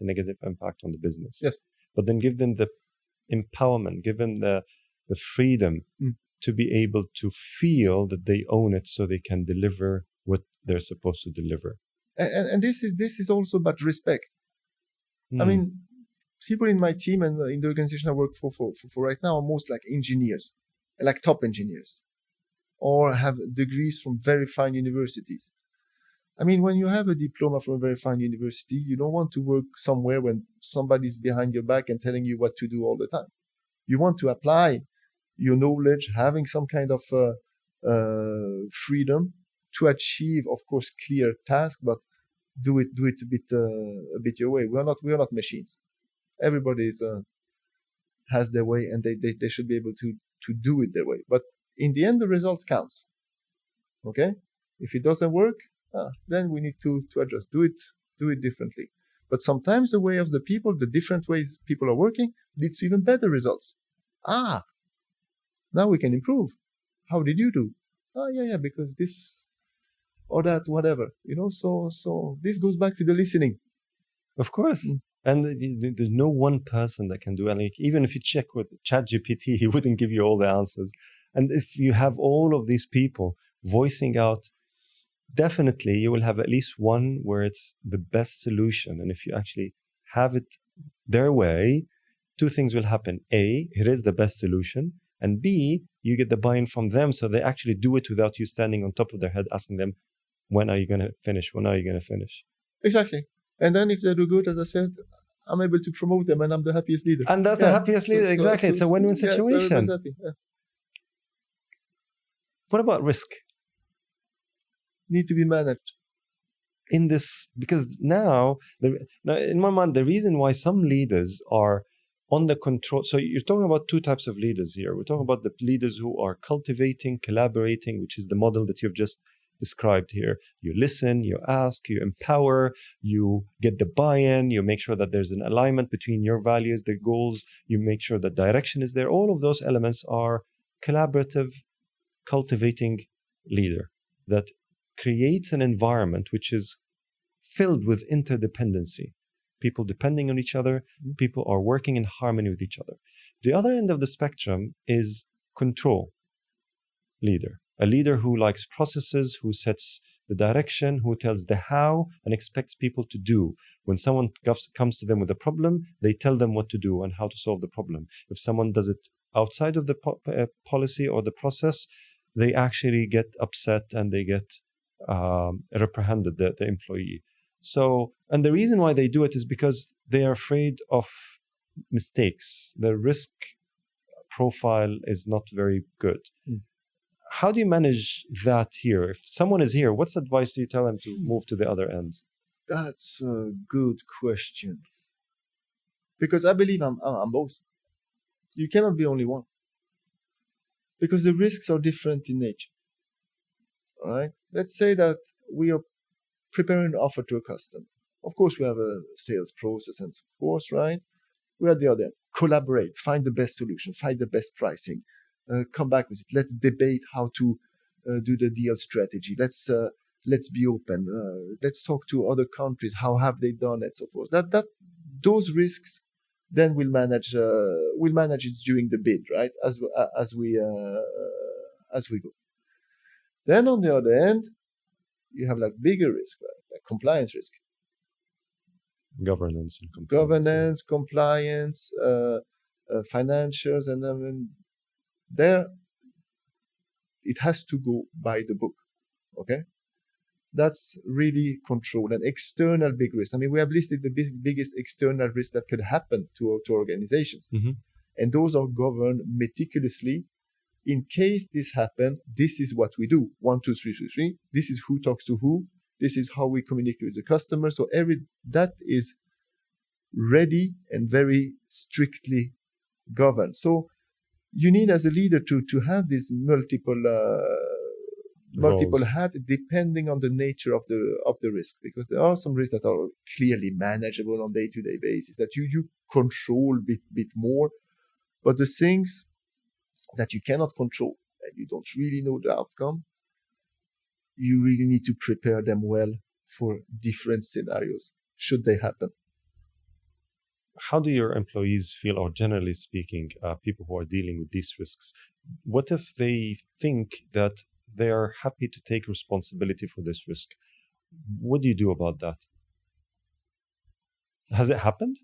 negative impact on the business. Yes. But then give them the empowerment, give them the freedom to be able to feel that they own it, so they can deliver what they're supposed to deliver. And this is also about respect. I mean, people in my team and in the organization I work for right now are most like engineers, like top engineers, or have degrees from very fine universities. I mean, when you have a diploma from a very fine university, you don't want to work somewhere when somebody's behind your back and telling you what to do all the time. You want to apply your knowledge, having some kind of freedom to achieve, of course, clear tasks, but do it a bit your way. We are not machines. Everybody has their way, and they should be able to do it their way. But in the end, the results counts. Okay, if it doesn't work, then we need to adjust. Do it differently. But sometimes the way of the people, the different ways people are working, leads to even better results. Now we can improve. How did you do? Yeah, because this or that, whatever, so this goes back to the listening. Of course. And there's no one person that can do it. Even if you check with ChatGPT, he wouldn't give you all the answers. And if you have all of these people voicing out, definitely you will have at least one where it's the best solution. And if you actually have it their way, two things will happen. A, it is the best solution. And B, you get the buy-in from them, so they actually do it without you standing on top of their head asking them, when are you going to finish? When are you going to finish? Exactly. And then if they do good, as I said, I'm able to promote them, and I'm the happiest leader. And that's the happiest leader, exactly. It's a win-win situation. So happy. Yeah. What about risk? Need to be managed. In this, because now, in my mind, the reason why some leaders are on the control, so you're talking about two types of leaders here. We're talking about the leaders who are cultivating, collaborating, which is the model that you've just described here. You listen, you ask, you empower, you get the buy-in, you make sure that there's an alignment between your values, the goals, you make sure that direction is there. All of those elements are collaborative, cultivating leader that creates an environment which is filled with interdependency. People depending on each other, people are working in harmony with each other. The other end of the spectrum is control leader. A leader who likes processes, who sets the direction, who tells the how and expects people to do. When someone comes to them with a problem, they tell them what to do and how to solve the problem. If someone does it outside of the policy or the process, they actually get upset and they get reprehended, the employee. So, and the reason why they do it is because they are afraid of mistakes. The risk profile is not very good. Mm. How do you manage that here? If someone is here, what's advice do you tell them to move to the other end? That's a good question. Because I believe I'm both. You cannot be only one. Because the risks are different in nature. All right? Let's say that we are preparing an offer to a customer. Of course, we have a sales process and so forth, right? We are at the other end. Collaborate, find the best solution, find the best pricing, come back with it. Let's debate how to do the deal strategy. Let's be open. Let's talk to other countries. How have they done it, so forth. Those risks, then we'll manage it during the bid, right? As we go. Then on the other end, you have like bigger risk, right? Like compliance risk. Governance and compliance. Compliance, financials, and then there it has to go by the book. Okay, that's really controlled. And external big risk. I mean, we have listed the biggest external risk that could happen to organizations, and those are governed meticulously. In case this happens, this is what we do. 1, 2, 3, 3, 3. This is who talks to who. This is how we communicate with the customer. So that is ready and very strictly governed. So you need, as a leader, to have this multiple hats depending on the nature of the risk, because there are some risks that are clearly manageable on day-to-day basis that you control a bit more, but the things that you cannot control and you don't really know the outcome, you really need to prepare them well for different scenarios should they happen. How do your employees feel, or generally speaking, people who are dealing with these risks? What if they think that they are happy to take responsibility for this risk? What do you do about that? Has it happened?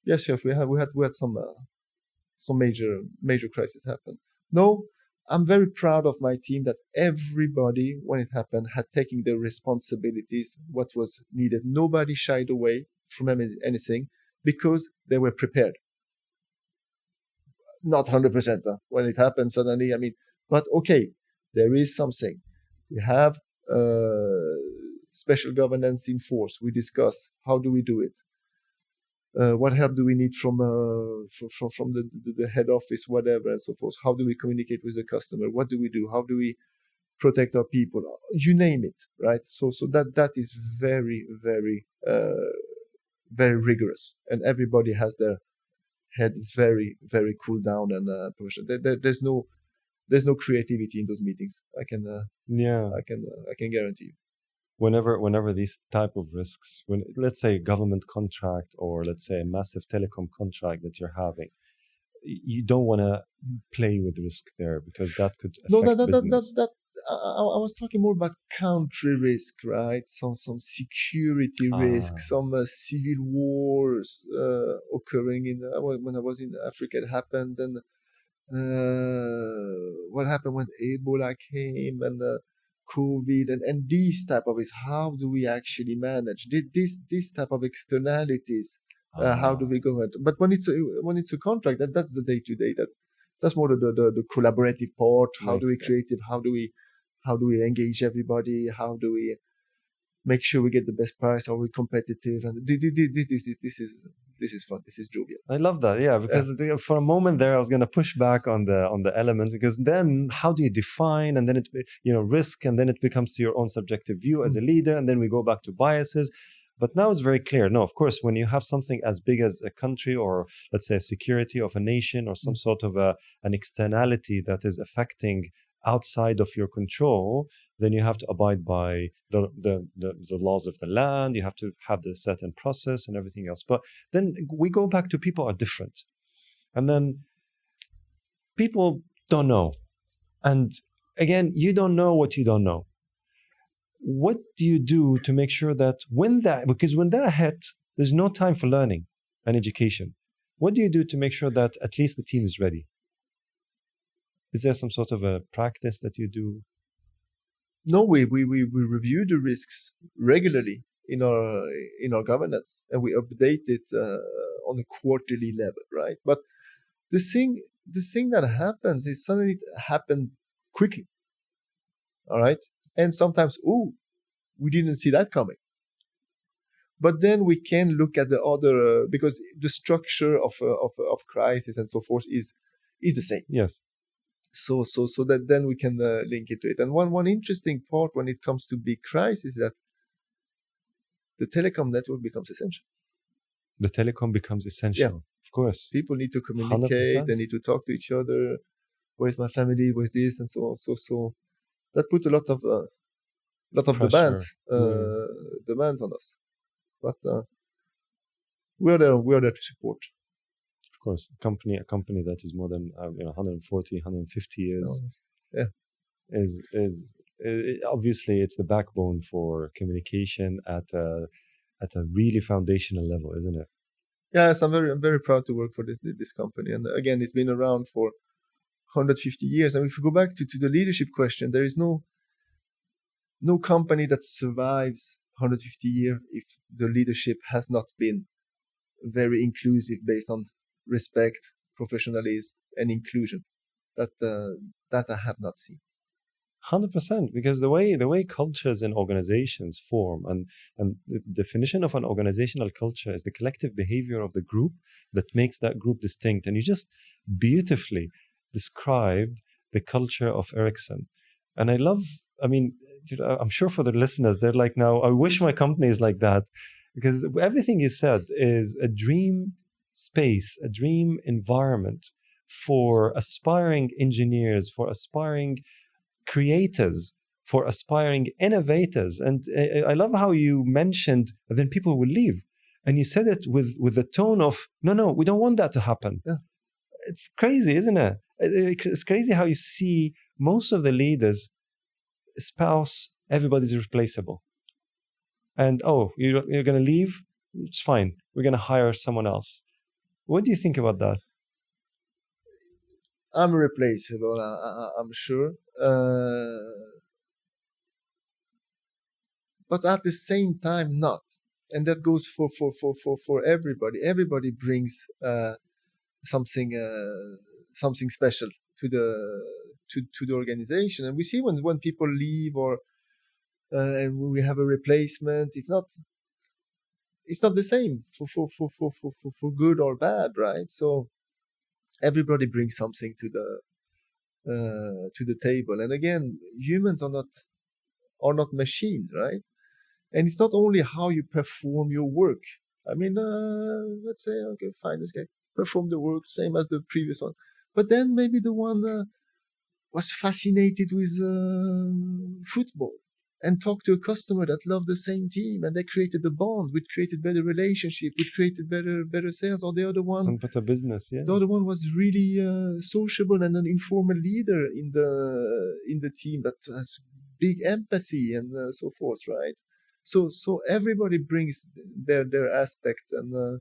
Yes, we had some major crisis happen. No, I'm very proud of my team that everybody, when it happened, had taken their responsibilities, what was needed. Nobody shied away from anything because they were prepared. Not 100% when it happened suddenly. I mean, but okay, there is something. We have special governance in force. We discuss how do we do it. What help do we need from the head office, whatever, and so forth? How do we communicate with the customer? What do we do? How do we protect our people? You name it, right? So that is very, very, very rigorous, and everybody has their head very, very cool down and professional. There's no creativity in those meetings. I can guarantee you. Whenever these type of risks, when let's say a government contract or let's say a massive telecom contract that you're having, you don't want to play with risk there because that could affect business. I was talking more about country risk, right? Some security risk, some civil wars occurring when I was in Africa. It happened, and what happened when Ebola came and COVID and these type of is how do we actually manage this type of externalities? How do we go? But when it's a contract, that's the day-to-day. That's more the collaborative part. How do we create it? How do we engage everybody? How do we make sure we get the best price? Are we competitive? And this is fun. This is jovial. I love that. Yeah, because for a moment there, I was going to push back on the element, because then how do you define, and then it risk, and then it becomes to your own subjective view as a leader, and then we go back to biases. But now it's very clear. No, of course, when you have something as big as a country, or let's say a security of a nation, or some sort of an externality that is affecting outside of your control, then you have to abide by the laws of the land. You have to have the certain process and everything else. But then we go back to people are different. And then people don't know. And again, you don't know what you don't know. What do you do to make sure that because when that hits, there's no time for learning and education. What do you do to make sure that at least the team is ready? Is there some sort of a practice that you do? No, we review the risks regularly in our governance, and we update it on a quarterly level, right? But the thing that happens is suddenly it happened quickly, all right? And sometimes, we didn't see that coming. But then we can look at the other, because the structure of crisis and so forth is the same. Yes. So that then we can link it to it. And one interesting part when it comes to big crisis is that the telecom network becomes essential. The telecom becomes essential, of course. People need to communicate. 100%. They need to talk to each other. Where's my family? Where's this? And so on. So that put a lot of demands on us. But we are there to support. Of course, a company that is more than 140, 150 years. Is obviously it's the backbone for communication at a really foundational level, isn't it? Yes, I'm very proud to work for this company. And again, it's been around for 150 years. And if we go back to the leadership question, there is no company that survives 150 years if the leadership has not been very inclusive, based on respect, professionalism, and inclusion. That I have not seen. 100%, because the way cultures and organizations form, and the definition of an organizational culture is the collective behavior of the group that makes that group distinct. And you just beautifully described the culture of Ericsson. And I'm sure for the listeners, they're like, now, I wish my company is like that, because everything you said is a dream space, a dream environment for aspiring engineers, for aspiring creators, for aspiring innovators. And I love how you mentioned then people will leave. And you said it with the tone of, no, we don't want that to happen. Yeah. It's crazy, isn't it? It's crazy how you see most of the leaders espouse everybody's replaceable. And, you're going to leave? It's fine. We're going to hire someone else. What do you think about that? I'm replaceable, I'm sure. But at the same time, not. And that goes for everybody. Everybody brings something special to the organization. And we see when people leave and we have a replacement, it's not the same for good or bad, right? So everybody brings something to the table. And again, humans are not machines, right? And it's not only how you perform your work. I mean, let's say, okay, fine, this guy performed the work same as the previous one, but then maybe the one was fascinated with football and talked to a customer that loved the same team, and they created the bond, which created better relationship, which created better sales. Or the other one, and better business, yeah. The other one was really sociable and an informal leader in the team that has big empathy and so forth, right? So everybody brings their aspects, and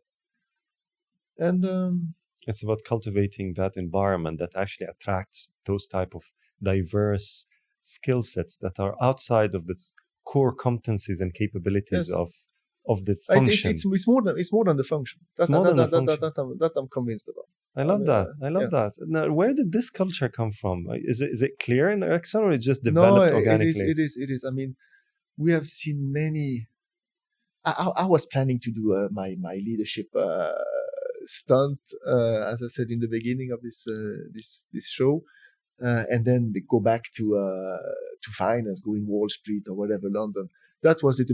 it's about cultivating that environment that actually attracts those type of diverse skill sets that are outside of the core competencies and capabilities of the function. It's more than the function. That I'm convinced about. I love that. Now, where did this culture come from? Is it clear in Ericsson, or it just developed organically? It is. I mean, we have seen many. I was planning to do my leadership stunt, as I said in the beginning of this show, and then they go back to finance, going Wall Street or whatever, London. That was the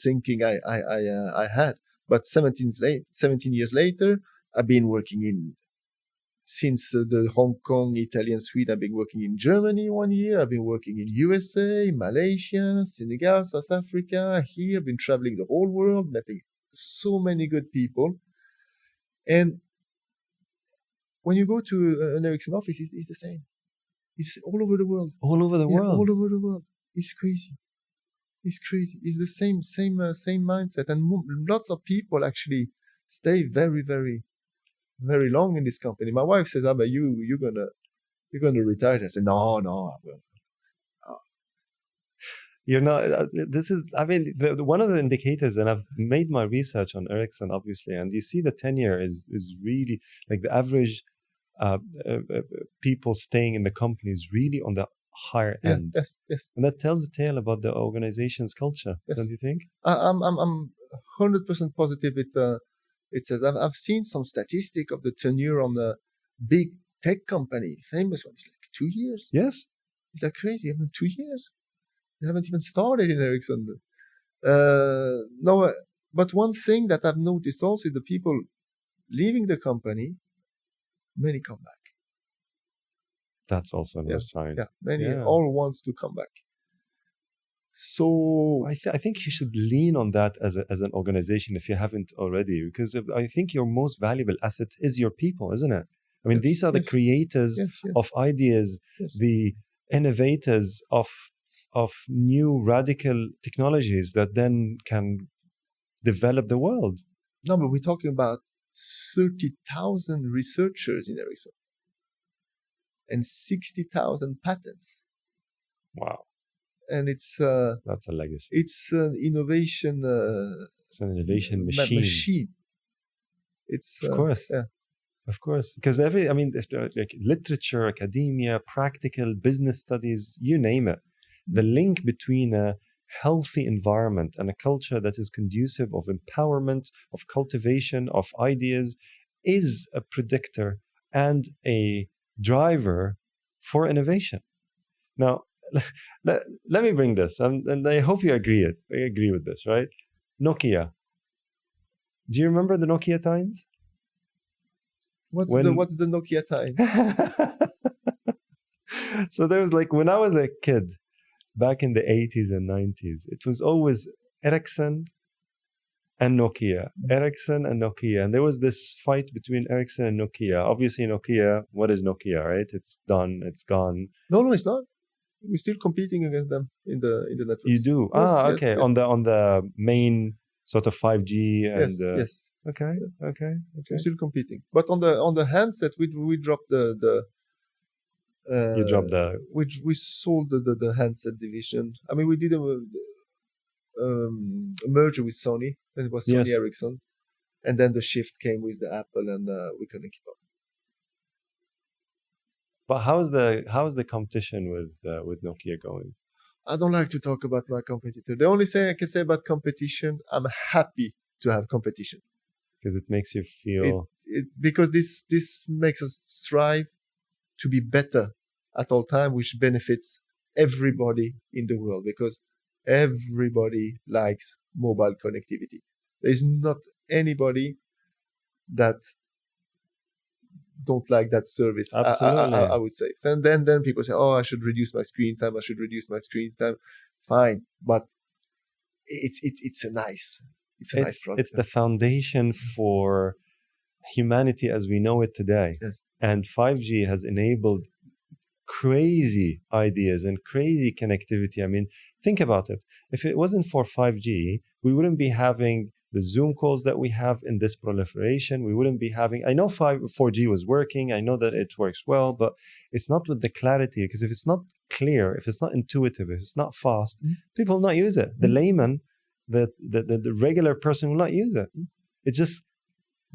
thinking I had. But 17 years later, I've been working since the Hong Kong, Italian, Sweden. I've been working in Germany 1 year. I've been working in USA, Malaysia, Senegal, South Africa. Here, I've been traveling the whole world, meeting so many good people. And when you go to an Ericsson office, it's the same. It's all over the world. All over the world. All over the world. It's crazy. It's the same mindset, and lots of people actually stay very, very, very long in this company. My wife says, "But you're gonna retire." I said, "No, I'm gonna." You're not. This is. I mean, one of the indicators, and I've made my research on Ericsson, obviously, and you see the tenure is really like the average people staying in the company is really on the higher end. Yes. And that tells a tale about the organization's culture, don't you think? I'm 100% positive. It says I've seen some statistic of the tenure on the big tech company, famous one. It's like 2 years. Yes. It's like crazy. I mean, 2 years. They haven't even started in Ericsson. No, but one thing that I've noticed also, the people leaving the company, many come back. That's also another sign. Yeah, many all wants to come back. So I think you should lean on that as an organization if you haven't already, because I think your most valuable asset is your people, isn't it? I mean, these are the creators of ideas, the innovators of new radical technologies that then can develop the world. No, but we're talking about 30,000 researchers in Ericsson and 60,000 patents. Wow. And it's that's a legacy. It's an innovation. It's an innovation machine. It's of course, of course. Because like literature, academia, practical business studies, you name it, the link between a healthy environment and a culture that is conducive of empowerment, of cultivation, of ideas, is a predictor and a driver for innovation. Now, let me bring this, and I hope you agree with this, right? Nokia. Do you remember the Nokia times? What's the Nokia time? So there was like, when I was a kid, back in the 80s and 90s, it was always Ericsson and Nokia, Ericsson and Nokia. And there was this fight between Ericsson and Nokia. Obviously, Nokia, what is Nokia, right? It's done, it's gone. No, it's not. We're still competing against them in the networks. You do? Yes, okay. Yes. On the main sort of 5G and yes. Okay. We're still competing. But on the handset, we dropped the you dropped the... We sold the handset division. I mean, we did a merger with Sony. Then it was Sony Ericsson. And then the shift came with the Apple, and we couldn't keep up. But how's the competition with Nokia going? I don't like to talk about my competitor. The only thing I can say about competition, I'm happy to have competition. Because it makes you feel... because this makes us strive to be better at all time, which benefits everybody in the world, because everybody likes mobile connectivity. There's not anybody that don't like that service. Absolutely. I would say. And then people say, oh, I should reduce my screen time. Fine. But it's a nice product. It's the foundation for humanity as we know it today. Yes. And 5G has enabled crazy ideas and crazy connectivity. I mean, think about it. If it wasn't for 5G, we wouldn't be having the Zoom calls that we have in this proliferation. We wouldn't be having... I know 4G was working. I know that it works well, but it's not with the clarity, because if it's not clear, if it's not intuitive, if it's not fast, people will not use it. The layman, the regular person will not use it. It's just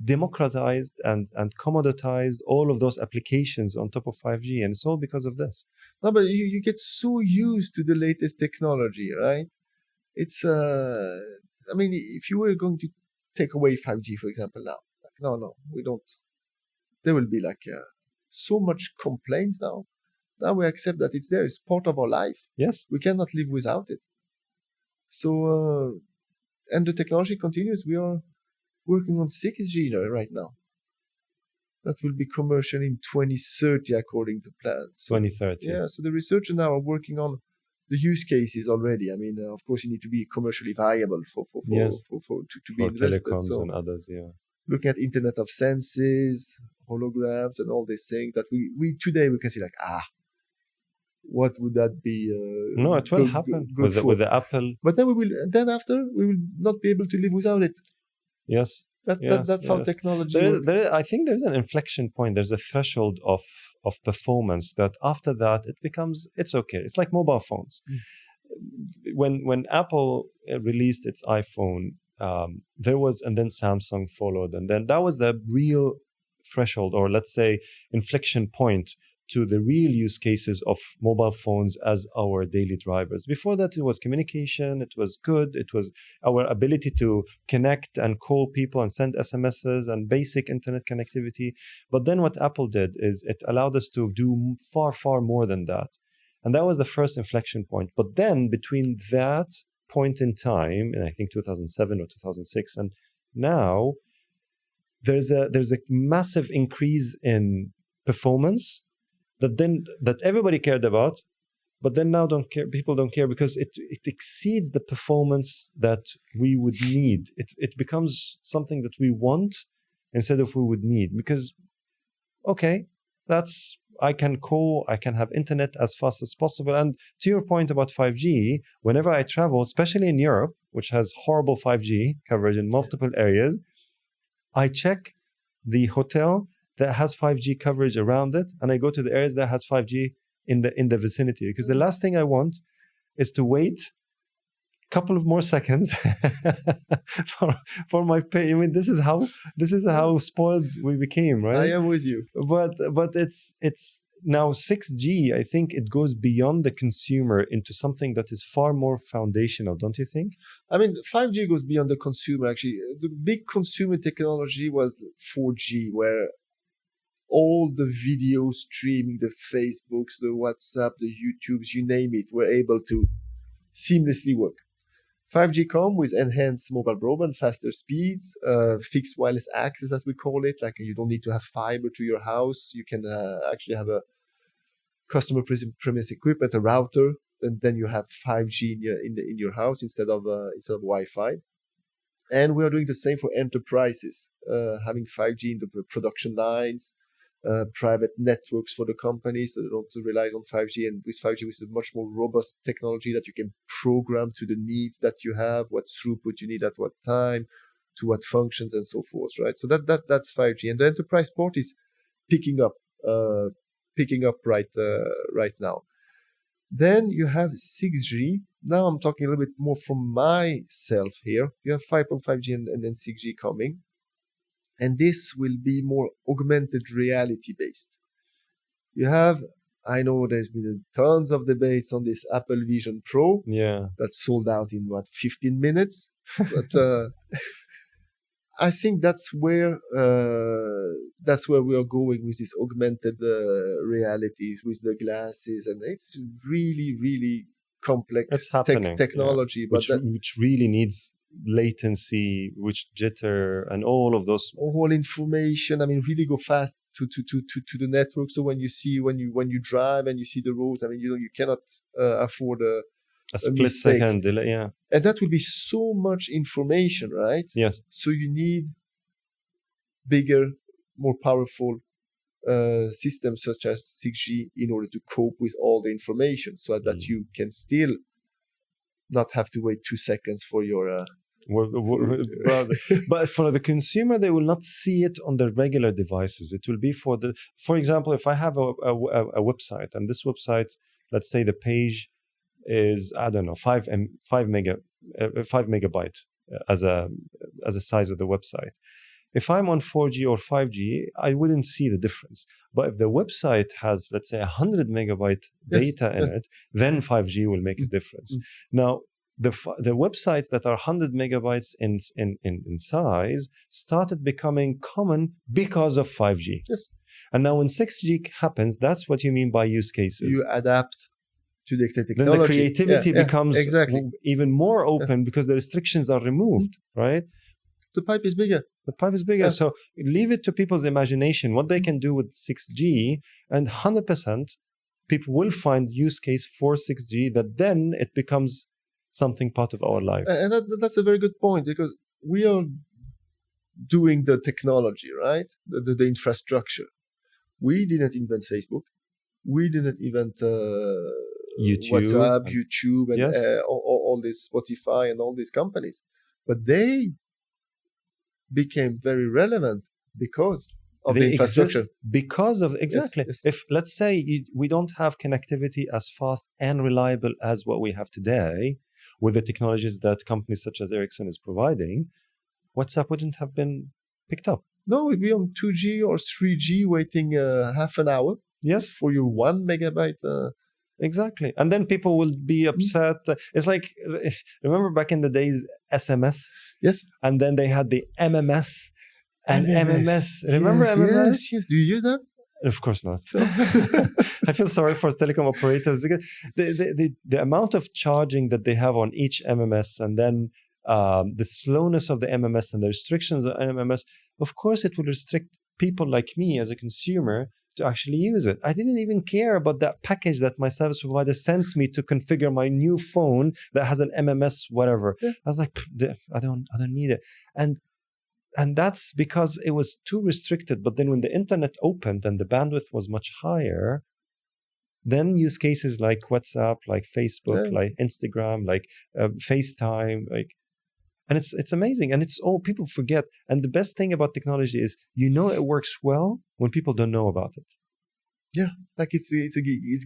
democratized and commoditized all of those applications on top of 5G, and it's all because of this. No, but you get so used to the latest technology, right? It's I mean, if you were going to take away 5G, for example, now, like, no, we don't. There will be like so much complaints now. Now we accept that it's there. It's part of our life. Yes, we cannot live without it. So, and the technology continues. We are working on 6G right now. That will be commercial in 2030, according to plan. So, 2030. Yeah, so the researchers now are working on the use cases already. I mean, of course, you need to be commercially viable to be invested. Telecoms so, and others, looking at Internet of Senses, holograms, and all these things that we today we can see like, what would that be? No, it will happen with the Apple. But then after we will not be able to live without it. Yes. That's how technology works. I think there's an inflection point. There's a threshold of performance that after that it's okay. It's like mobile phones. when Apple released its iPhone, there was, and then Samsung followed, and then that was the real threshold, or let's say inflection point to the real use cases of mobile phones as our daily drivers. Before that, it was communication, it was good, it was our ability to connect and call people and send SMSs and basic internet connectivity. But then what Apple did is it allowed us to do far, far more than that. And that was the first inflection point. But then between that point in time, in I think 2007 or 2006, and now, there's a massive increase in performance that everybody cared about, but then now people don't care because it exceeds the performance that we would need. It becomes something that we want instead of we would need, because okay, I can call, I can have internet as fast as possible. And to your point about 5G, whenever I travel, especially in Europe, which has horrible 5G coverage in multiple areas, I check the hotel that has 5G coverage around it, and I go to the areas that has 5G in the vicinity, because the last thing I want is to wait a couple of more seconds for my pay. I mean, this is how spoiled we became, right? I am with you. But it's now 6G. I think it goes beyond the consumer into something that is far more foundational, don't you think? I mean, 5G goes beyond the consumer. Actually, the big consumer technology was 4G, where all the video streaming, the Facebooks, the WhatsApp, the YouTubes, you name it, were able to seamlessly work. 5G come with enhanced mobile broadband, faster speeds, fixed wireless access, as we call it. Like, you don't need to have fiber to your house. You can actually have a customer premise equipment, a router, and then you have 5G in your house instead of Wi-Fi. And we are doing the same for enterprises, having 5G in the production lines, private networks for the companies, so they don't rely on 5G. And with 5G, with a much more robust technology that you can program to the needs that you have, what throughput you need at what time, to what functions, and so forth, right? So that's 5G, and the enterprise port is picking up right now. Then you have 6G. Now I'm talking a little bit more from myself here. You have 5.5G and then 6G coming. And this will be more augmented reality based. I know there's been tons of debates on this Apple Vision Pro. Yeah. That sold out in 15 minutes. But I think that's where we are going with these augmented realities with the glasses, and it's really, really complex technology. Yeah. Which really needs latency, which jitter, and all of those whole information. I mean, really go fast to the network. So when you drive and you see the roads, I mean, you cannot afford a split mistake. Second delay. Yeah, and that will be so much information, right? Yes. So you need bigger, more powerful systems such as 6G in order to cope with all the information, so that you can still not have to wait 2 seconds for your. But for the consumer, they will not see it on their regular devices. It will be for example, if I have a website, and this website, let's say the page is, I don't know, 5 megabytes as a size of the website. If I'm on 4G or 5G, I wouldn't see the difference. But if the website has, let's say, 100 megabyte data in it, then 5G will make a difference. Now, the websites that are 100 megabytes in size started becoming common because of 5G. Yes. And now when 6G happens, that's what you mean by use cases. You adapt to the technology. Then the creativity becomes exactly even more open because the restrictions are removed, right? The pipe is bigger. The pipe is bigger. Yeah. So leave it to people's imagination, what they can do with 6G, and 100% people will find use case for 6G that then it becomes something part of our life. And that's a very good point, because we are doing the technology, right? The infrastructure. We didn't invent Facebook. We didn't invent WhatsApp, YouTube, and yes. all this Spotify and all these companies. But they became very relevant because of they the infrastructure. exist because of exactly. Yes. If let's say we don't have connectivity as fast and reliable as what we have today with the technologies that companies such as Ericsson is providing, WhatsApp wouldn't have been picked up. No, we'd be on 2G or 3G waiting half an hour Yes, for your 1 megabyte. exactly. And then people will be upset. It's like, remember back in the days, SMS? Yes. And then they had the MMS and MMS. Remember yes, MMS? Yes. Do you use that? Of course not. I feel sorry for telecom operators because the amount of charging that they have on each MMS, and then the slowness of the MMS and the restrictions of MMS, of course it will restrict people like me as a consumer to actually use it. I didn't even care about that package that my service provider sent me to configure my new phone that has an MMS whatever. Yeah. I was like, I don't need it. And that's because it was too restricted. But then when the internet opened and the bandwidth was much higher, then use cases like WhatsApp, like Facebook, like Instagram, like FaceTime, and it's amazing. And it's all people forget. And the best thing about technology is, it works well when people don't know about it. Yeah, like it's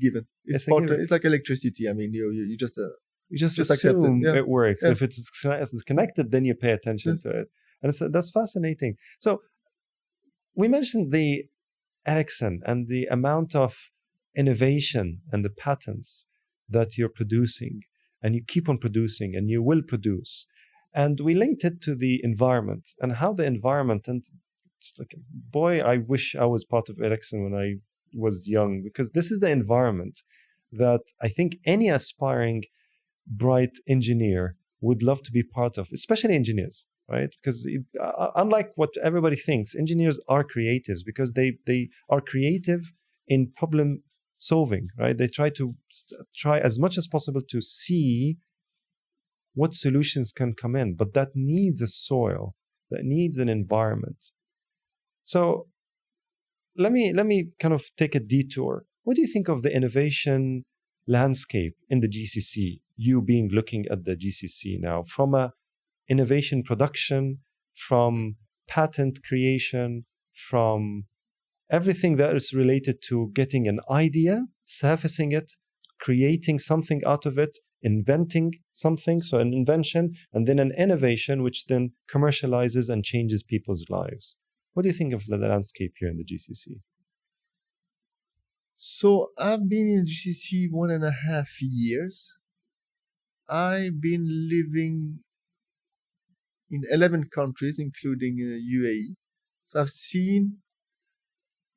given. It's like electricity. I mean, you just assume it works. Yeah. If it's connected, then you pay attention to it. And that's fascinating. So we mentioned the Ericsson and the amount of innovation and the patents that you're producing, and you keep on producing, and you will produce. And we linked it to the environment and how the environment, and it's like, boy, I wish I was part of Ericsson when I was young, because this is the environment that I think any aspiring bright engineer would love to be part of, especially engineers, right? Because unlike what everybody thinks, engineers are creatives because they are creative in problem solving, right? They try as much as possible to see what solutions can come in, but that needs a soil, that needs an environment. So let me kind of take a detour. What do you think of the innovation landscape in the GCC? You being looking at the GCC now from a innovation production, from patent creation, from everything that is related to getting an idea, surfacing it, creating something out of it, inventing something, so an invention, and then an innovation, which then commercializes and changes people's lives. What do you think of the landscape here in the GCC? So I've been in the GCC 1.5 years. I've been living in 11 countries, including UAE. So I've seen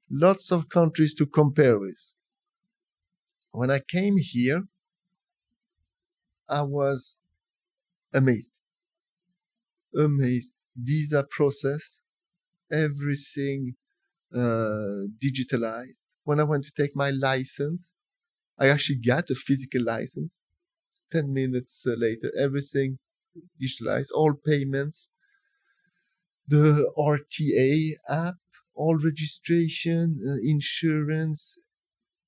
lots of countries to compare with. When I came here, I was amazed. Visa process, everything digitalized. When I went to take my license, I actually got a physical license. 10 minutes later, everything digitalized, all payments, the RTA app, all registration, insurance,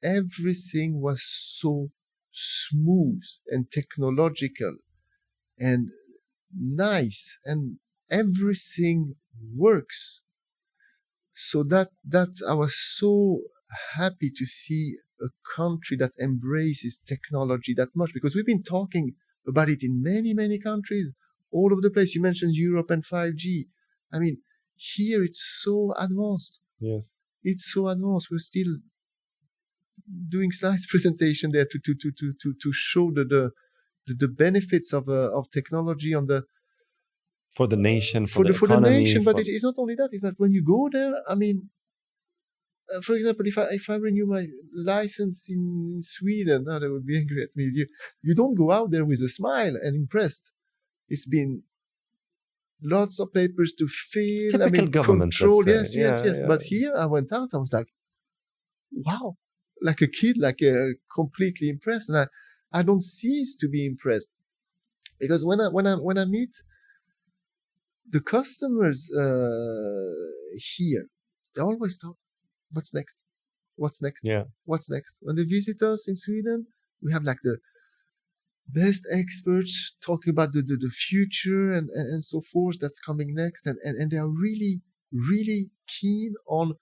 everything was so smooth and technological and nice, and everything works. So that I was so happy to see a country that embraces technology that much, because we've been talking about it in many countries all over the place. You mentioned Europe and 5G. I mean, here it's so advanced. Yes, it's so advanced. We're still doing slides presentation there to show the benefits of technology on the for the nation, for the economy, the nation. But it's not only that. It's that when you go there, I mean, for example, if I renew my license in Sweden, now they would be angry at me. You don't go out there with a smile and impressed. It's been lots of papers to fill. Typical government, control. Yes. Yeah. But here I went out. I was like, wow, like a kid, completely impressed. And I don't cease to be impressed, because when I meet the customers here, they always talk, what's next? What's next? Yeah. What's next? When they visit us in Sweden, we have like the best experts talking about the future and so forth that's coming next. And they are really really keen on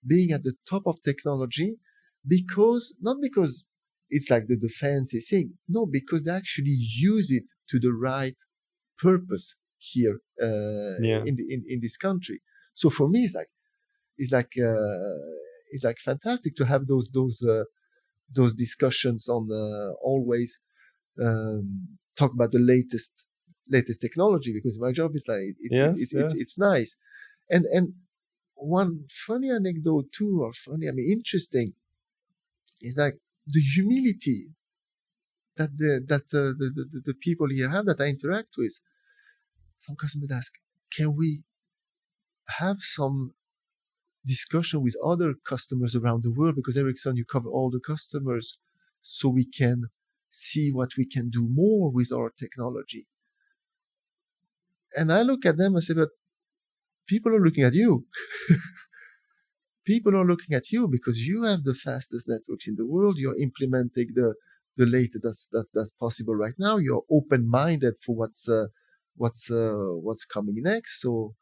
being at the top of technology not because it's like the fancy thing. No, because they actually use it to the right purpose here in this country. So for me, it's like fantastic to have those discussions on always talk about the latest technology, because my job is like it's nice. And one funny anecdote too, or interesting, is like the humility that the people here have that I interact with. Some customers ask, can we have some discussion with other customers around the world, because Ericsson, you cover all the customers, so we can see what we can do more with our technology. And I look at them and say, but people are looking at you. People are looking at you because you have the fastest networks in the world. You're implementing the latest that's possible right now. You're open-minded for what's coming next. So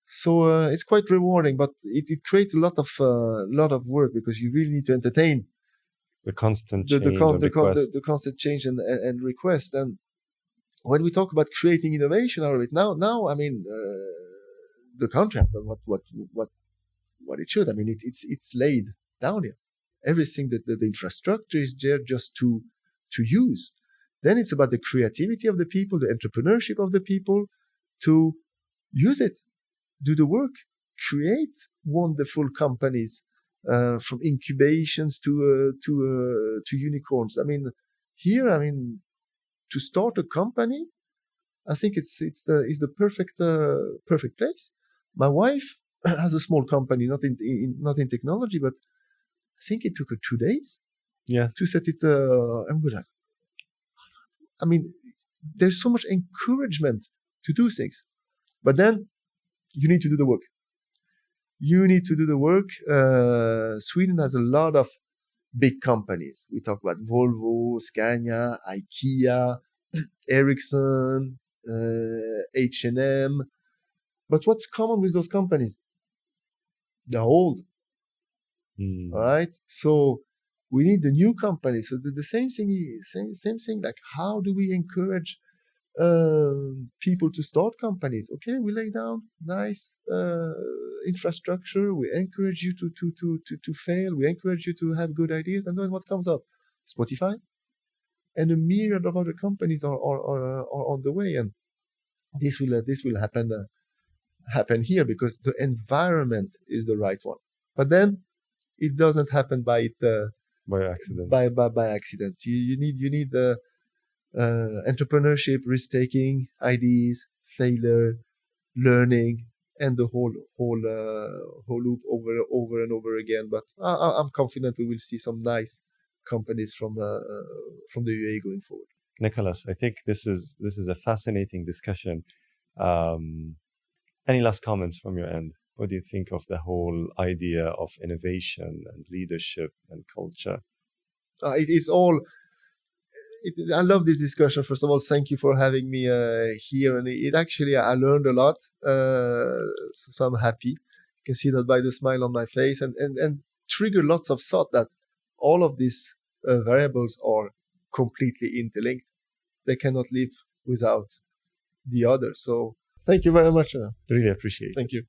it's quite rewarding, but it creates a lot of work, because you really need to entertain the constant change the constant change and request. And when we talk about creating innovation out of it, now the country has done what it should. I mean, it's laid down here. Everything that the infrastructure is there just to use. Then it's about the creativity of the people, the entrepreneurship of the people to use it, do the work, create wonderful companies, from incubations to unicorns. I mean, here, to start a company, I think it's the perfect place. My wife has a small company, not in technology, but I think it took her 2 days to set it. And we're like, there's so much encouragement to do things, but then you need to do the work. Sweden has a lot of big companies. We talk about Volvo, Scania, IKEA, Ericsson, H&M. But what's common with those companies? They're old. All right? So we need the new companies. So the same thing, like how do we encourage people to start companies? Okay, we lay down nice infrastructure. We encourage you to fail. We encourage you to have good ideas. And then what comes up? Spotify. And a myriad of other companies are on the way. And this will happen here because the environment is the right one. But then it doesn't happen by accident. By accident. You need the entrepreneurship, risk-taking, ideas, failure, learning, and the whole loop over and over again. But I'm confident we will see some nice companies from the UAE going forward. Nicolas, I think this is a fascinating discussion. Any last comments from your end? What do you think of the whole idea of innovation and leadership and culture? I love this discussion. First of all, thank you for having me here. And it actually, I learned a lot. So I'm happy. You can see that by the smile on my face and trigger lots of thought that all of these variables are completely interlinked. They cannot live without the other. So thank you very much. Really appreciate it. Thank you.